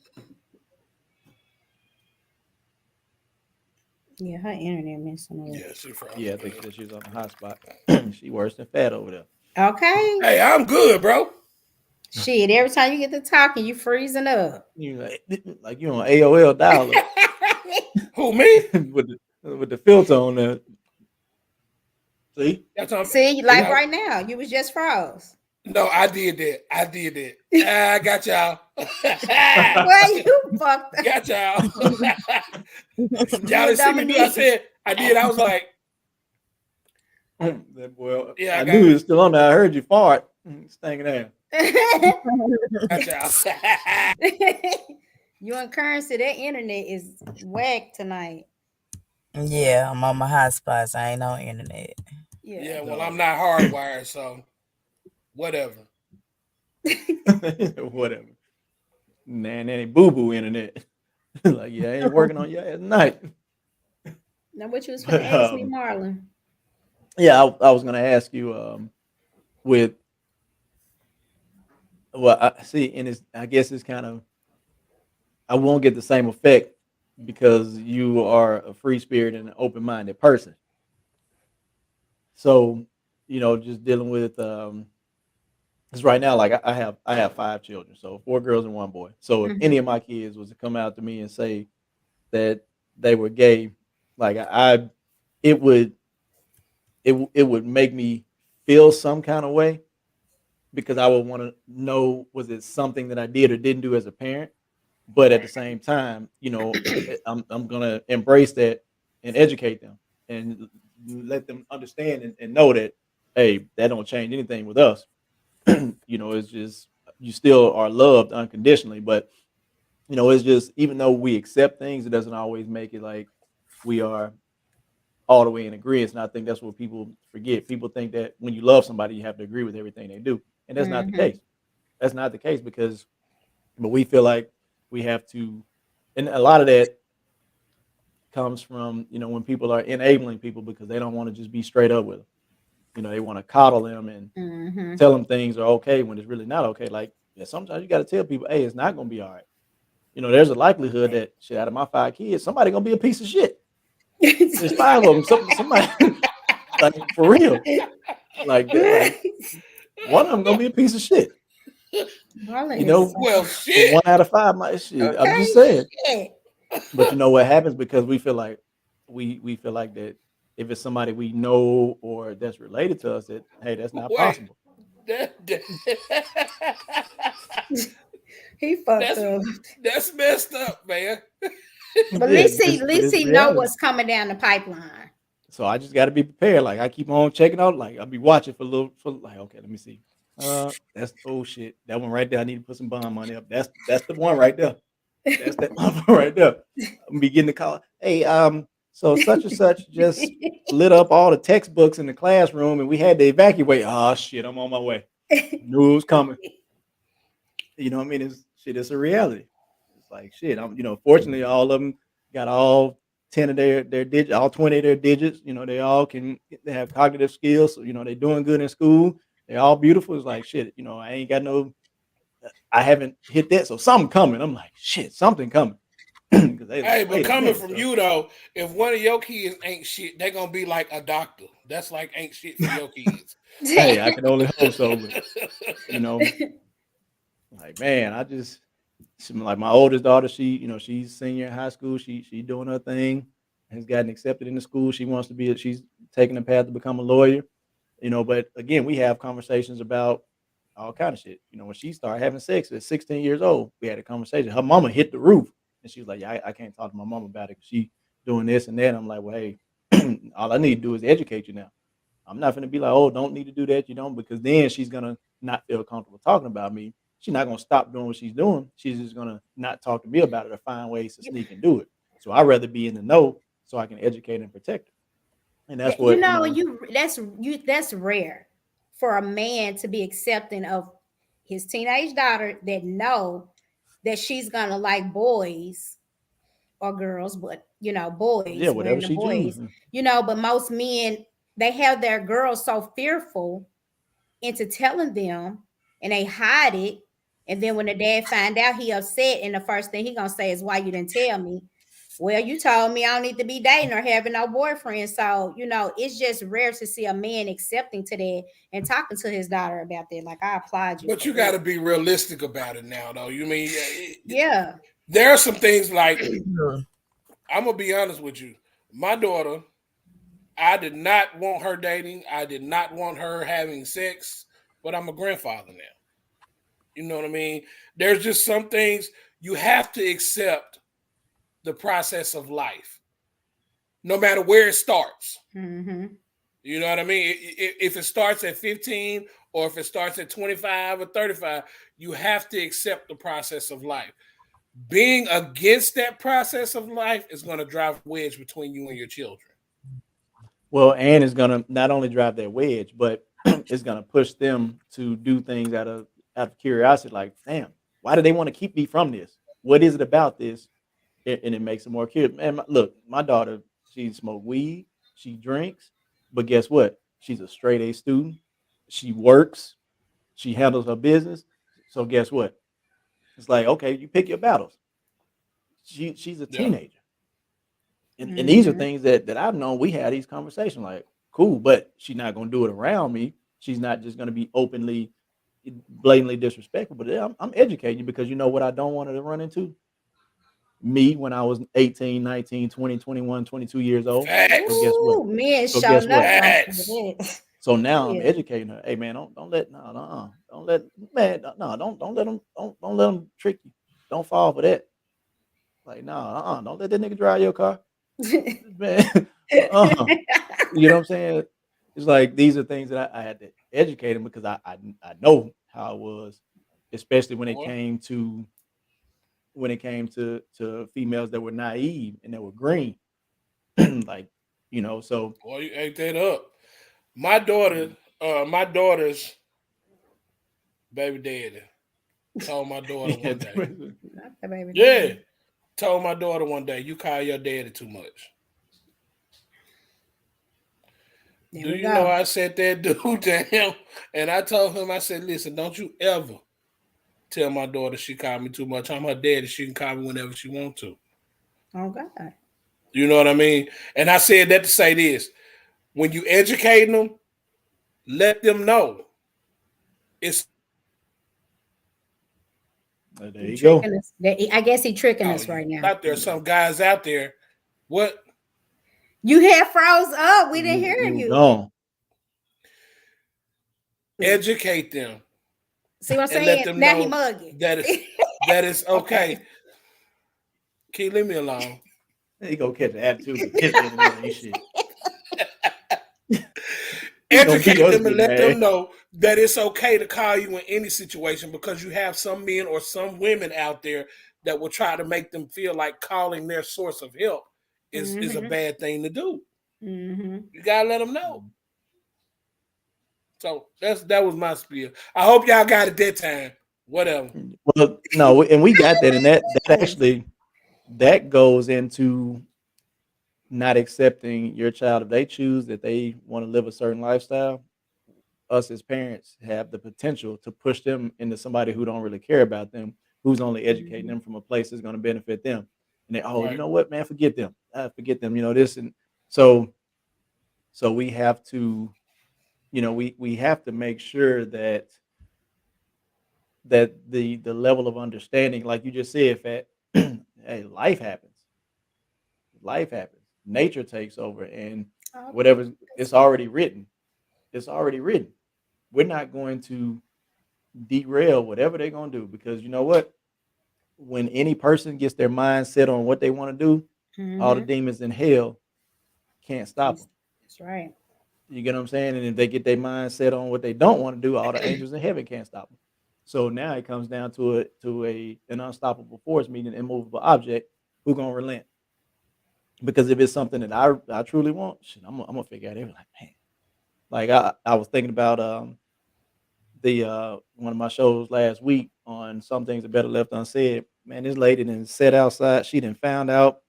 Yeah, her internet messing up. Yeah, she froze. Yeah, I think she said she was on the hotspot. She worse than Fat over there. Okay. Hey, I'm good, bro. Shit, every time you get to talking, you freezing up. You like you on AOL dial up. Who, me? with the filter on there. See? See, like right now, you was just froze. No, I did that. I got y'all. Well, you fucked up. Got y'all. Y'all didn't see me do. I said I did. I was like, that boy. Yeah, I knew he was still on there. I heard you fart. Stinking there. Got y'all. You and Currency, that internet is whack tonight. Yeah, I'm on my hotspots. I ain't on internet. Yeah, well, I'm not hardwired, so whatever. Whatever. Man, any boo boo internet. Like, yeah, I ain't working on you at night. Now, what you was finna But ask me, Marlon? yeah, I was gonna ask you with well, I see, and it's I guess it's kind of I won't get the same effect because you are a free spirit and an open minded person. So, just dealing with because right now, like I have 5 children, so 4 girls and 1 boy. So if any Hmm. of my kids was to come out to me and say that they were gay, like it would it would make me feel some kind of way because I would want to know, was it something that I did or didn't do as a parent. But at the same time, I'm gonna embrace that and educate them and let them understand and know that, hey, that don't change anything with us. It's just you still are loved unconditionally. But it's just, even though we accept things, it doesn't always make it like we are all the way in agreement. And I think that's what people forget. People think that when you love somebody, you have to agree with everything they do, and that's not the Hmm. case. That's not the case because, but we feel like we have to, and a lot of that comes from when people are enabling people because they don't want to just be straight up with them. They want to coddle them and Hmm. tell them things are okay when it's really not okay. Like, yeah, sometimes you got to tell people, hey, it's not gonna be all right. There's a likelihood that shit, out of my 5 kids, somebody gonna be a piece of shit. There's 5 of them. Somebody like, for real, like that. Like, one of them gonna be a piece of shit. Marlon You is know, Well, one shit. out of 5 my shit. I'm okay. just saying. Shit. But what happens because we feel like we feel like that if it's somebody we know or that's related to us, that, hey, that's not Wait. possible. That- He fucked that's up. that's messed up, man. But Yeah, at but least it's he know reality. what's coming down the pipeline. So I just got to be prepared. Like, I keep on checking out. Like, I'll be watching for a little. For like, okay, let me see. That's, oh shit, that one right there. I need to put some bond money up. That's the one right there. That's that motherfucker right there. I'm gonna be getting the call. Hey, so such and such just lit up all the textbooks in the classroom, and we had to evacuate. Oh shit, I'm on my way. Knew it was coming. You know what I mean? It's shit. It's a reality. It's like shit. Fortunately, all of them got all 10 of their digits, all 20 of their digits. They all they have cognitive skills. So, they're doing good in school. They're all beautiful. It's like shit. I ain't got no. I haven't hit that, so something coming. I'm like shit, something coming. Because they like, Hey, but wait a coming minute. from So, you though, if one of your kids ain't shit, they gonna be like a doctor. That's like ain't shit for your kids. hey, I can only hope so. But you know, like, man, like my oldest daughter, she's senior in high school. She doing her thing, has gotten accepted into school. She wants to be. She's taking the path to become a lawyer. But again, we have conversations about all kind of shit. When she started having sex at 16 years old, we had a conversation. Her mama hit the roof, and she was like, "Yeah, I can't talk to my mama about it because she doing this and that." I'm like, "Well, hey, all I need to do is educate you now. I'm not gonna be like, oh, don't need to do that, because then she's gonna not feel comfortable talking about me. She's not gonna stop doing what she's doing. She's just gonna not talk to me about it or find ways to sneak and do it. So I'd rather be in the know so I can educate and protect her. And that's You what know, that's rare for a man to be accepting of his teenage daughter that know that she's gonna like boys or girls, but yeah, boys, we're whatever in the she boys, chooses. but most men, they have their girls so fearful into telling them, and they hide it. And then when the dad find out, he upset, and the first thing he gonna say is, "Why you didn't tell me?" Well, you told me I don't need to be dating or having no boyfriend. So, it's just rare to see a man accepting to that and talking to his daughter about that. Like, I applaud you But for you got that. to be realistic about it now, though. You mean Yeah. there are some things like True. I'm gonna be honest with you. My daughter, I did not want her dating. I did not want her having sex. But I'm a grandfather now. You know what I mean? There's just some things you have to accept the process of life, no matter where it starts. Mm-hmm. You know what I mean? If it starts at 15 or if it starts at 25 or 35, you have to accept the process of life. Being against that process of life is going to drive a wedge between you and your children. Well, and it's gonna not only drive that wedge, but it's gonna push them to do things out of curiosity, like, damn, why do they want to keep me from this? What is it about this? And it makes it more curious. Man, look, my daughter, she smokes weed, she drinks, but guess what? She's a straight A student. She works, she handles her business. So guess what? It's like, okay, you pick your battles. She's a Yeah. teenager. And these are things that I've known. We had these conversations like, cool, but she's not gonna do it around me. She's not just gonna be openly, blatantly disrespectful. But yeah, I'm educating you because you know what I don't want her to run into? Me when I was 18, 19, 20, 21, 22 years old. So Facts. guess what? Ooh, men So show guess what? enough don't Facts. say that. So now I'm Yeah. educating her. Hey man, don't let don't let man don't let them don't let them trick you. Don't fall for that. Like don't let that nigga drive your car, man. You know what I'm saying? It's like these are things that I had to educate him because I know how it was, especially Boy, when it came to females that were naive and that were green, like so boy, you ate that up. My daughter, my daughter's baby daddy told my daughter yeah, one day. Not the baby Yeah, daddy. told my daughter one day, you call your daddy too much. There Do we you know go. I said that dude to him? And I told him, I said, listen, don't you ever tell my daughter she called me too much. I'm her daddy. She can call me whenever she wants to. Oh God. You know what I mean? And I said that to say this. When you educating them, let them know it's there He you go. tricking us. I guess he tricking oh us you right now. out there. Some guys out there. What? You had froze up. We didn't hear You you. gone. Educate them See what I'm and let saying? them Now he know mugging. that it's See? that it's okay. Okay. Keep leave me alone. There you go catch an attitude because his internet ain't shit. He gonna beat Educate us them and getting let them mad. know that it's okay to call you in any situation because you have some men or some women out there that will try to make them feel like calling their source of help is a Mm-hmm. bad thing to do. Mm-hmm. You gotta let them know. So that was my spiel. I hope y'all got it that time. Whatever. Well, no, and we got that, and that Yes. actually that goes into not accepting your child if they choose that they want to live a certain lifestyle. Us as parents have the potential to push them into somebody who don't really care about them, who's only educating Mm-hmm. them from a place that's going to benefit them. And they, oh, you Right. know what, man, forget them. Forget them. This and so we have to, we have to make sure that the level of understanding, like you just said, Fat, hey, life happens, nature takes over, and Okay. whatever it's already written, it's already written. We're not going to derail whatever they're going to do because you know what? When any person gets their mind set on what they want to do, all the Mm-hmm. demons in hell can't stop them. That's right. You get what I'm saying? And if they get their mind set on what they don't want to do, all the angels in heaven can't stop them. So now it comes down to an unstoppable force, meaning an immovable object, who gonna relent? Because if it's something that I truly want, shit, I'm gonna figure out everything. Like, man, like I was thinking about the one of my shows last week on some things that better left unsaid. Man, this lady didn't sat outside. She didn't found out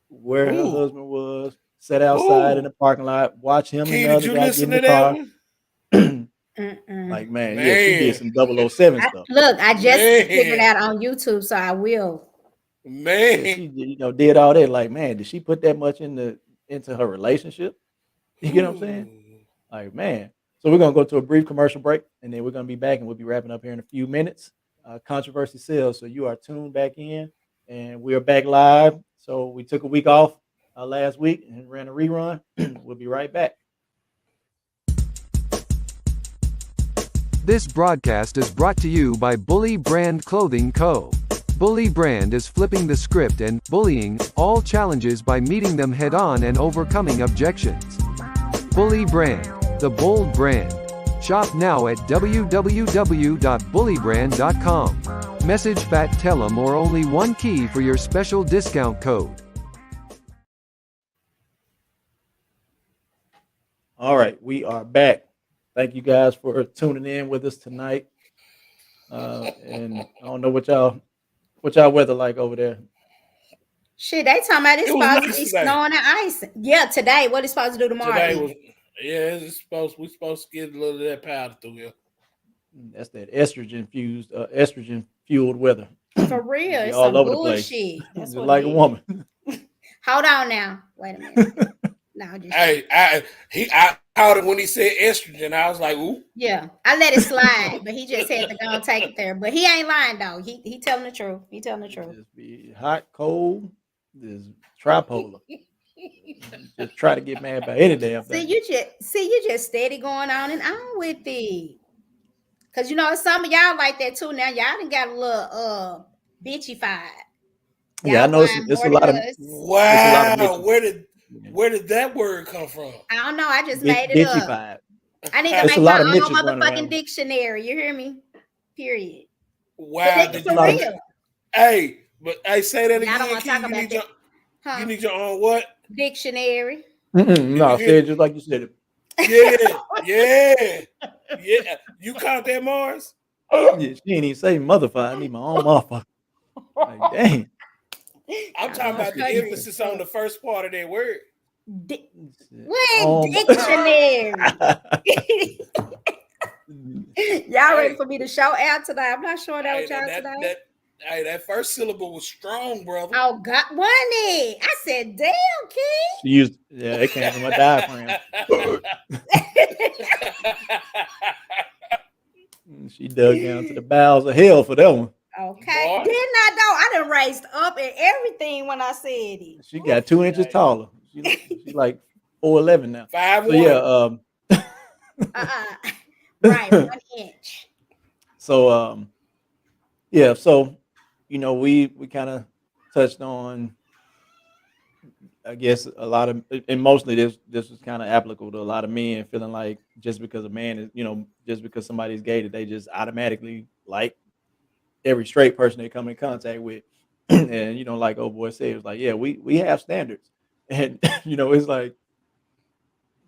where her Ooh. husband was. Sat outside in Ooh. the parking lot, watch him and Key, the did other you guy get listen in the to that car. one? Like, Mm-mm. man, yeah, she did Man. some 007 stuff. Look, I just figured Man. out on YouTube, so I will. Yeah, Man. she did all that. Like, man, did she put that much into her relationship? You get what I'm saying? Ooh. Like, man. So we're gonna go to a brief commercial break, and then we're gonna be back, and we'll be wrapping up here in a few minutes. Controversy sales. So you are tuned back in, and we are back live. So we took a week off last week and ran a rerun. We'll be right back. This broadcast is brought to you by Bully Brand Clothing Co. Bully Brand is flipping the script and bullying all challenges by meeting them head on and overcoming objections. Bully Brand, the bold brand. Shop now at www.bullybrand.com. Message Fat Tellum or only one key for your special discount code. All right, we are back. Thank you guys for tuning in with us tonight. And I don't know what y'all weather like over there. Shit, they talking about it's It was supposed to nice be today. snowing and ice. Yeah, today. What it's supposed to do tomorrow? Today then? was we supposed to get a little of that powder through here. That's that estrogen fueled weather. For real, Be it's all some over the place. bullshit. That's Just what like it a is. woman. Hold on now. Wait a minute. No, just I caught it when he said estrogen. I was like, ooh. yeah. I let it slide, but he just had to go and take it there. But he ain't lying though. He telling the truth. He telling the truth. Just be hot, cold, just tripolar. Just try to get mad about any damn See, thing. you just steady going on and on with it. Cause you know some of y'all like that too. Now y'all done got a little bitchy-fied. Yeah, I Y'all know whine it's more a than lot of us. Wow, bitches. where did that word come from? I don't know. I just made it up. Bitchy-fied. I need to There's make a lot my of own Mitches running motherfucking around. dictionary. You hear me? Period. Wow, But did for you lot of- real. Hey, but hey, say that Y'all don't again, want to Key. talk about that. Huh? You need your own what? Dictionary. No, say it just like you said it. Yeah. You caught that, Mars? Yeah, she ain't even say motherfucker. I need my own motherfucker. Like, dang. I'm talking about the emphasis on the first part of that word. What dictionary? Y'all ready for me to show out today? I'm not showing out with y'all today. That first syllable was strong, brother. Oh God, wasn't it? I said, "Damn, kid." She used, yeah, it came from my diaphragm. She dug down to the bowels of hell for that one. Okay, Boy. didn't I though? I done raised up and everything when I said it. She got 2 inches taller. She like 4'11" now. 5'1". So yeah, Right, 1 inch. So yeah, so you know, we kind of touched on, I guess, a lot of, and mostly this was kind of applicable to a lot of men feeling like just because a man is, you know, just because somebody's gay, that they just automatically like every straight person they come in contact with. And you know, like old boy said, it was like, yeah, we have standards. And you know, it's like,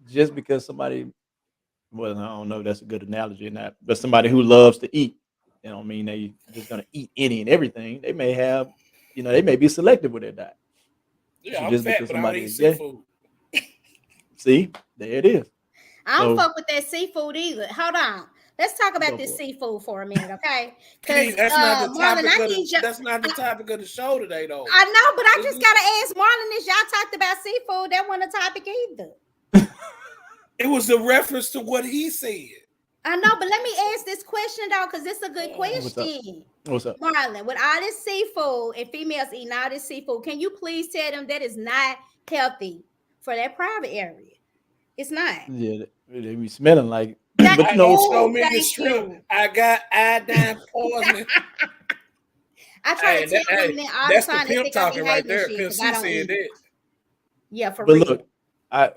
just because somebody, well, I don't know if that's a good analogy or not, but somebody who loves to eat, you know, I mean, they just gonna eat any and everything. They may have, you know, they may be selective with their diet. Yeah, So I'm just fat, because but I don't somebody eat is gay, seafood. see, there it is. I don't So- fuck with that seafood either. Hold on. Let's talk about Go this for it. seafood for a minute, okay? Key, Because that's not the Marlon, topic I of need you. that's not the topic of the show today, though. I know, but I just gotta ask Marlon this. Y'all talked about seafood. That wasn't a topic either. It was a reference to what he said. I know, but let me ask this question though, because it's a good question. What's up? Marlon, with all this seafood and females eating all this seafood, can you please tell them that is not healthy for that private area? It's not. Yeah, they be smelling like, That, but you know, So many thank shrimp. you. I got iodine poisoning. I try to tell women that all the That's the time. They pimp think I be talking right hating there. shit Pimp because C I don't said eat. that. Yeah, for but real. look, I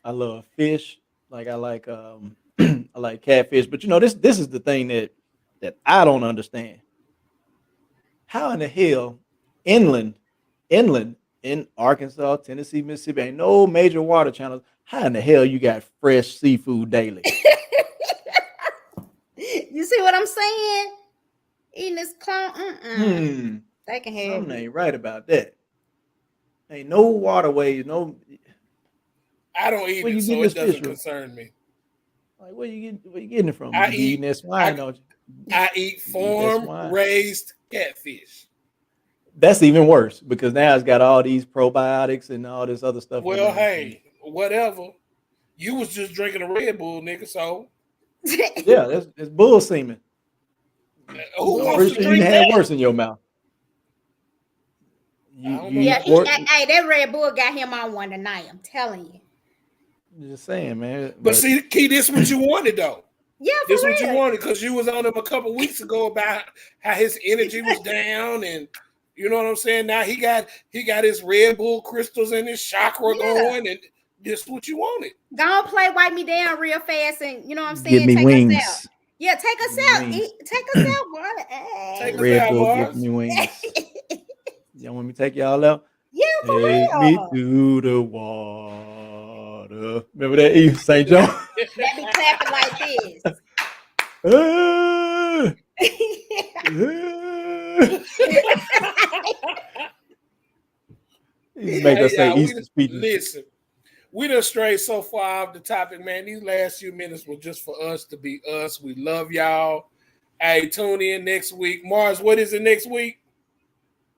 love fish. Like I like I like catfish. But you know, this is the thing that I don't understand. How in the hell inland in Arkansas, Tennessee, Mississippi, ain't no major water channels. How in the hell you got fresh seafood daily? You see what I'm saying? Eating this clone. They can have Something it. ain't right about that. Ain't no waterways, no. I don't eat Where it, you so getting it this fish doesn't from? concern me. Like where you getting it from? I You be eat- eating that swine, don't you? I eat You eat that farm swine. raised catfish. That's even worse because now it's got all these probiotics and all this other stuff. Well, in it. hey, whatever. You was just drinking a Red Bull, nigga. So Yeah, it's bull semen. who I'm wants pretty to sure you drink had that? worse in your mouth. I don't You know. Yeah, eat pork. hey, that Red Bull got him on one tonight. I'm telling you. Just saying, man. But see, Key, this what you wanted though. Yeah, for This what real. you wanted because you was on him a couple weeks ago about how his energy was down, and you know what I'm saying. Now he got his Red Bull crystals and his chakra going, and this what you wanted. Go on, play wipe me down real fast, and you know what I'm saying. Give me take wings. us out. Yeah, take us Give me out. wings. Take us out, boy. Hey. Take us Red out, Bull, Mars. give me wings. Y'all want me to take y'all out? Yeah, for Take me real. to the water. Remember that Eve St. John? That be clapping like this. He make us say Hey, Easter speeches. listen, we done strayed so far off the topic, man. These last few minutes were just for us to be us. We love y'all. Hey, tune in next week. Mars, what is it next week?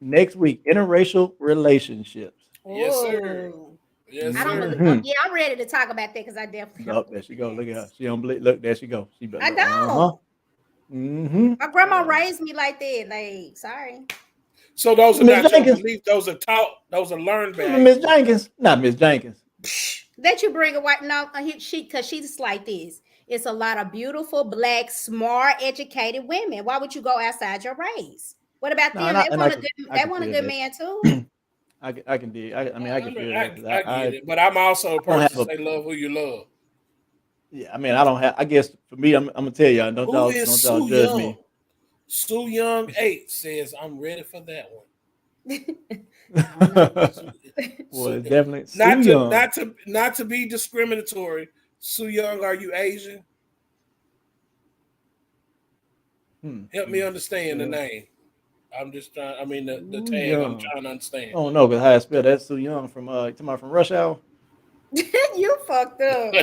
Next week, interracial relationships. Yes, sir. Ooh. Yes, I don't sir. really. Yeah, I'm ready to talk about that because I definitely. Oh, there she go. Look at her. She don't believe. Look, there she go. She I look, don't. Mm-hmm. My grandma raised me like that. Like, sorry. So those are Miss not your Jenkins. beliefs. Those are taught. Those are learned by Miss Jenkins. Not Miss Jenkins. That you bring a white no, because she's like this. It's a lot of beautiful, black, smart, educated women. Why would you go outside your race? What about No, them? and I, They and want I a can good. I They can want a feel good that. man too. I can dig. I mean, I can feel that because I get I it, but I'm also a don't have person a. say love who you love. Yeah, I mean, I don't have. I guess for me, I'm gonna tell y'all. Who is Don't y'all Sue judge Young? me. Sue Young 8 says, I'm ready for that one. Well, it's definitely Sue Not to Young. not to be discriminatory. Sue Young, are you Asian? Help me understand the name. I'm just trying. I mean the Sue tag. I'm Young. trying to I understand. don't know because how I spell that. Sue Young from talking about from Rush Hour. You fucked up.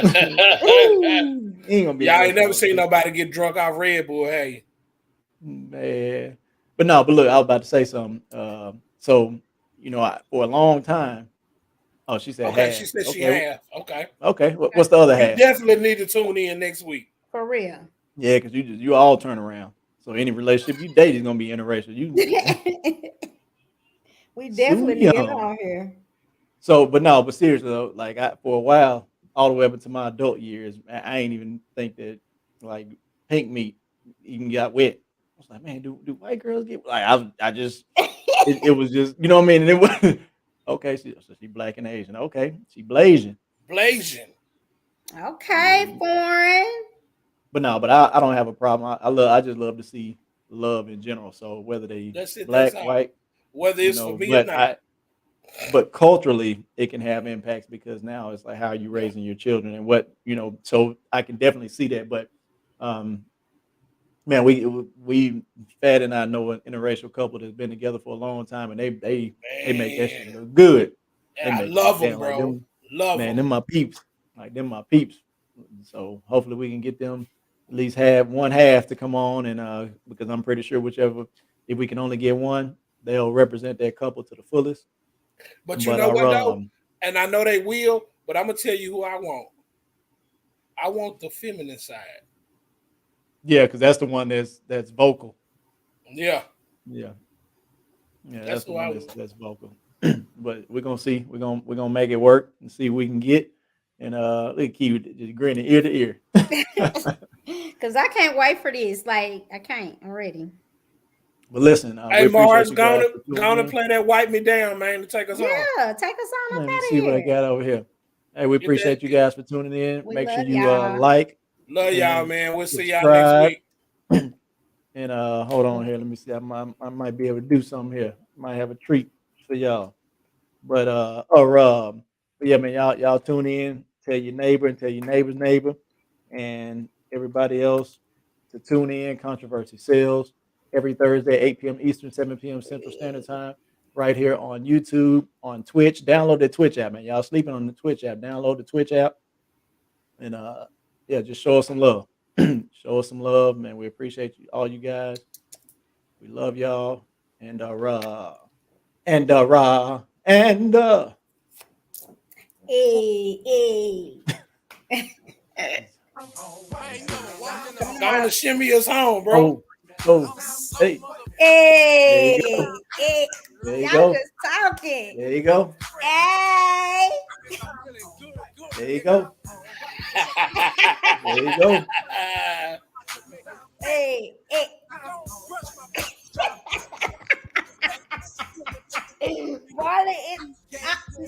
Ooh, he ain't gonna be in Y'all ain't Rush never Hour seen 2. nobody get drunk off Red Bull, hey? Man, but no, but look, I was about to say something. So for a long time. Oh, she said Okay, she half. said she Okay, half. Okay. okay. What's the other You half? definitely need to tune in next week. For real. Yeah, because you all turn around. So any relationship you date is gonna be interracial. We Sue definitely need it Young. on here. So, but seriously though, like for a while, all the way up into my adult years, I ain't even think that like pink meat even got wet. I was like, man, do white girls get like I just it was just you know what I mean? And it was okay, so she black and Asian. Okay, she Blasian. Blazing. Okay, foreign. But no, but I don't have a problem. I just love to see love in general. So whether they That's it. That's black, all. white, Whether it's for me or but not. but culturally it can have impacts because now it's like how are you Yeah. raising your children and what so I can definitely see that. But um man, we Fat and I know an interracial couple that's been together for a long time and they make that shit Man. look good. They I make love them, damn like bro. them Love man, them. them my peeps. Like them my peeps. So hopefully we can get them at least have one half to come on and because I'm pretty sure whichever if we can only get one, they'll represent that couple to the fullest. But you But know what though? And I know they will, but I'm gonna tell you who I want. I want the feminine side. yeah, because that's the one that's vocal. Yeah, Yeah, yeah, that's that's the who one I want. that's vocal. But we're gonna see. We're gonna make it work and see what we can get. And look at Q just grinning ear to ear. Because I can't wait for this. Like, I can't. I'm ready. But listen, we Hey appreciate Mars, you guys for go tuning on in. play that Wipe Me Down, man, to take us home. Yeah, take us on up Let me out of see what I here. got over here. Hey, we Get that appreciate you guys for tuning in. We Make sure love you y'all. like love y'all, and man. We'll see y'all next subscribe. week. And hold on here. Let me see. I might be able to do something here. Might have a treat for y'all. But but yeah, man, y'all tune in. Tell your neighbor and tell your neighbor's neighbor, and everybody else to tune in. Controversy Sales every Thursday, 8 p.m. Eastern, 7 p.m. Central Standard Time, right here on YouTube, on Twitch. Download the Twitch app, man. Y'all sleeping on the Twitch app. Download the Twitch app, and yeah, just show us some love. Show us some love, man. We appreciate you, all you guys. We love y'all, and and and Hey, Go on to shimmy us home, bro. oh, hey, there you hey, go, hey. there you Y'all go, just talking. there you go, Hey. there you go, there you go. Hey, hey. Marley, he ain't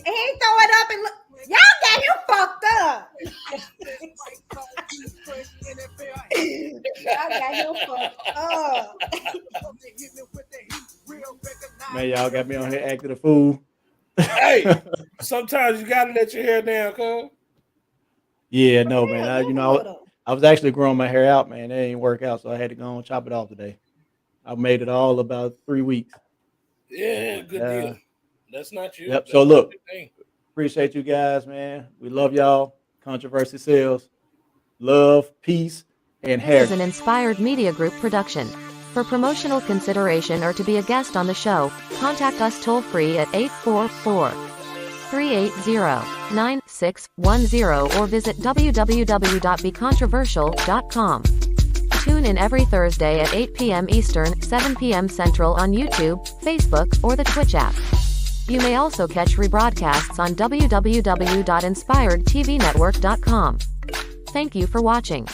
throw it up and look. Y'all got him fucked up. Y'all got him fucked up. Man, y'all got me on here acting a fool. Hey, sometimes you gotta let your hair down, cuz. Yeah, no, man. Yeah, go with him. I was actually growing my hair out, man. It ain't work out, so I had to go and chop it off today. I made it all about 3 weeks. Yeah, good deal. That's not you. Yep. That's So not look, your thing. appreciate you guys, man. We love y'all. Controversy Sales. Love, peace, and This hair. is an Inspired Media Group production. For promotional consideration or to be a guest on the show, contact us toll free at 844-380-9610 or visit www.becontroversial.com. Tune in every Thursday at 8 p.m. Eastern, 7 p.m. Central on YouTube, Facebook, or the Twitch app. You may also catch rebroadcasts on www.inspiredtvnetwork.com. Thank you for watching.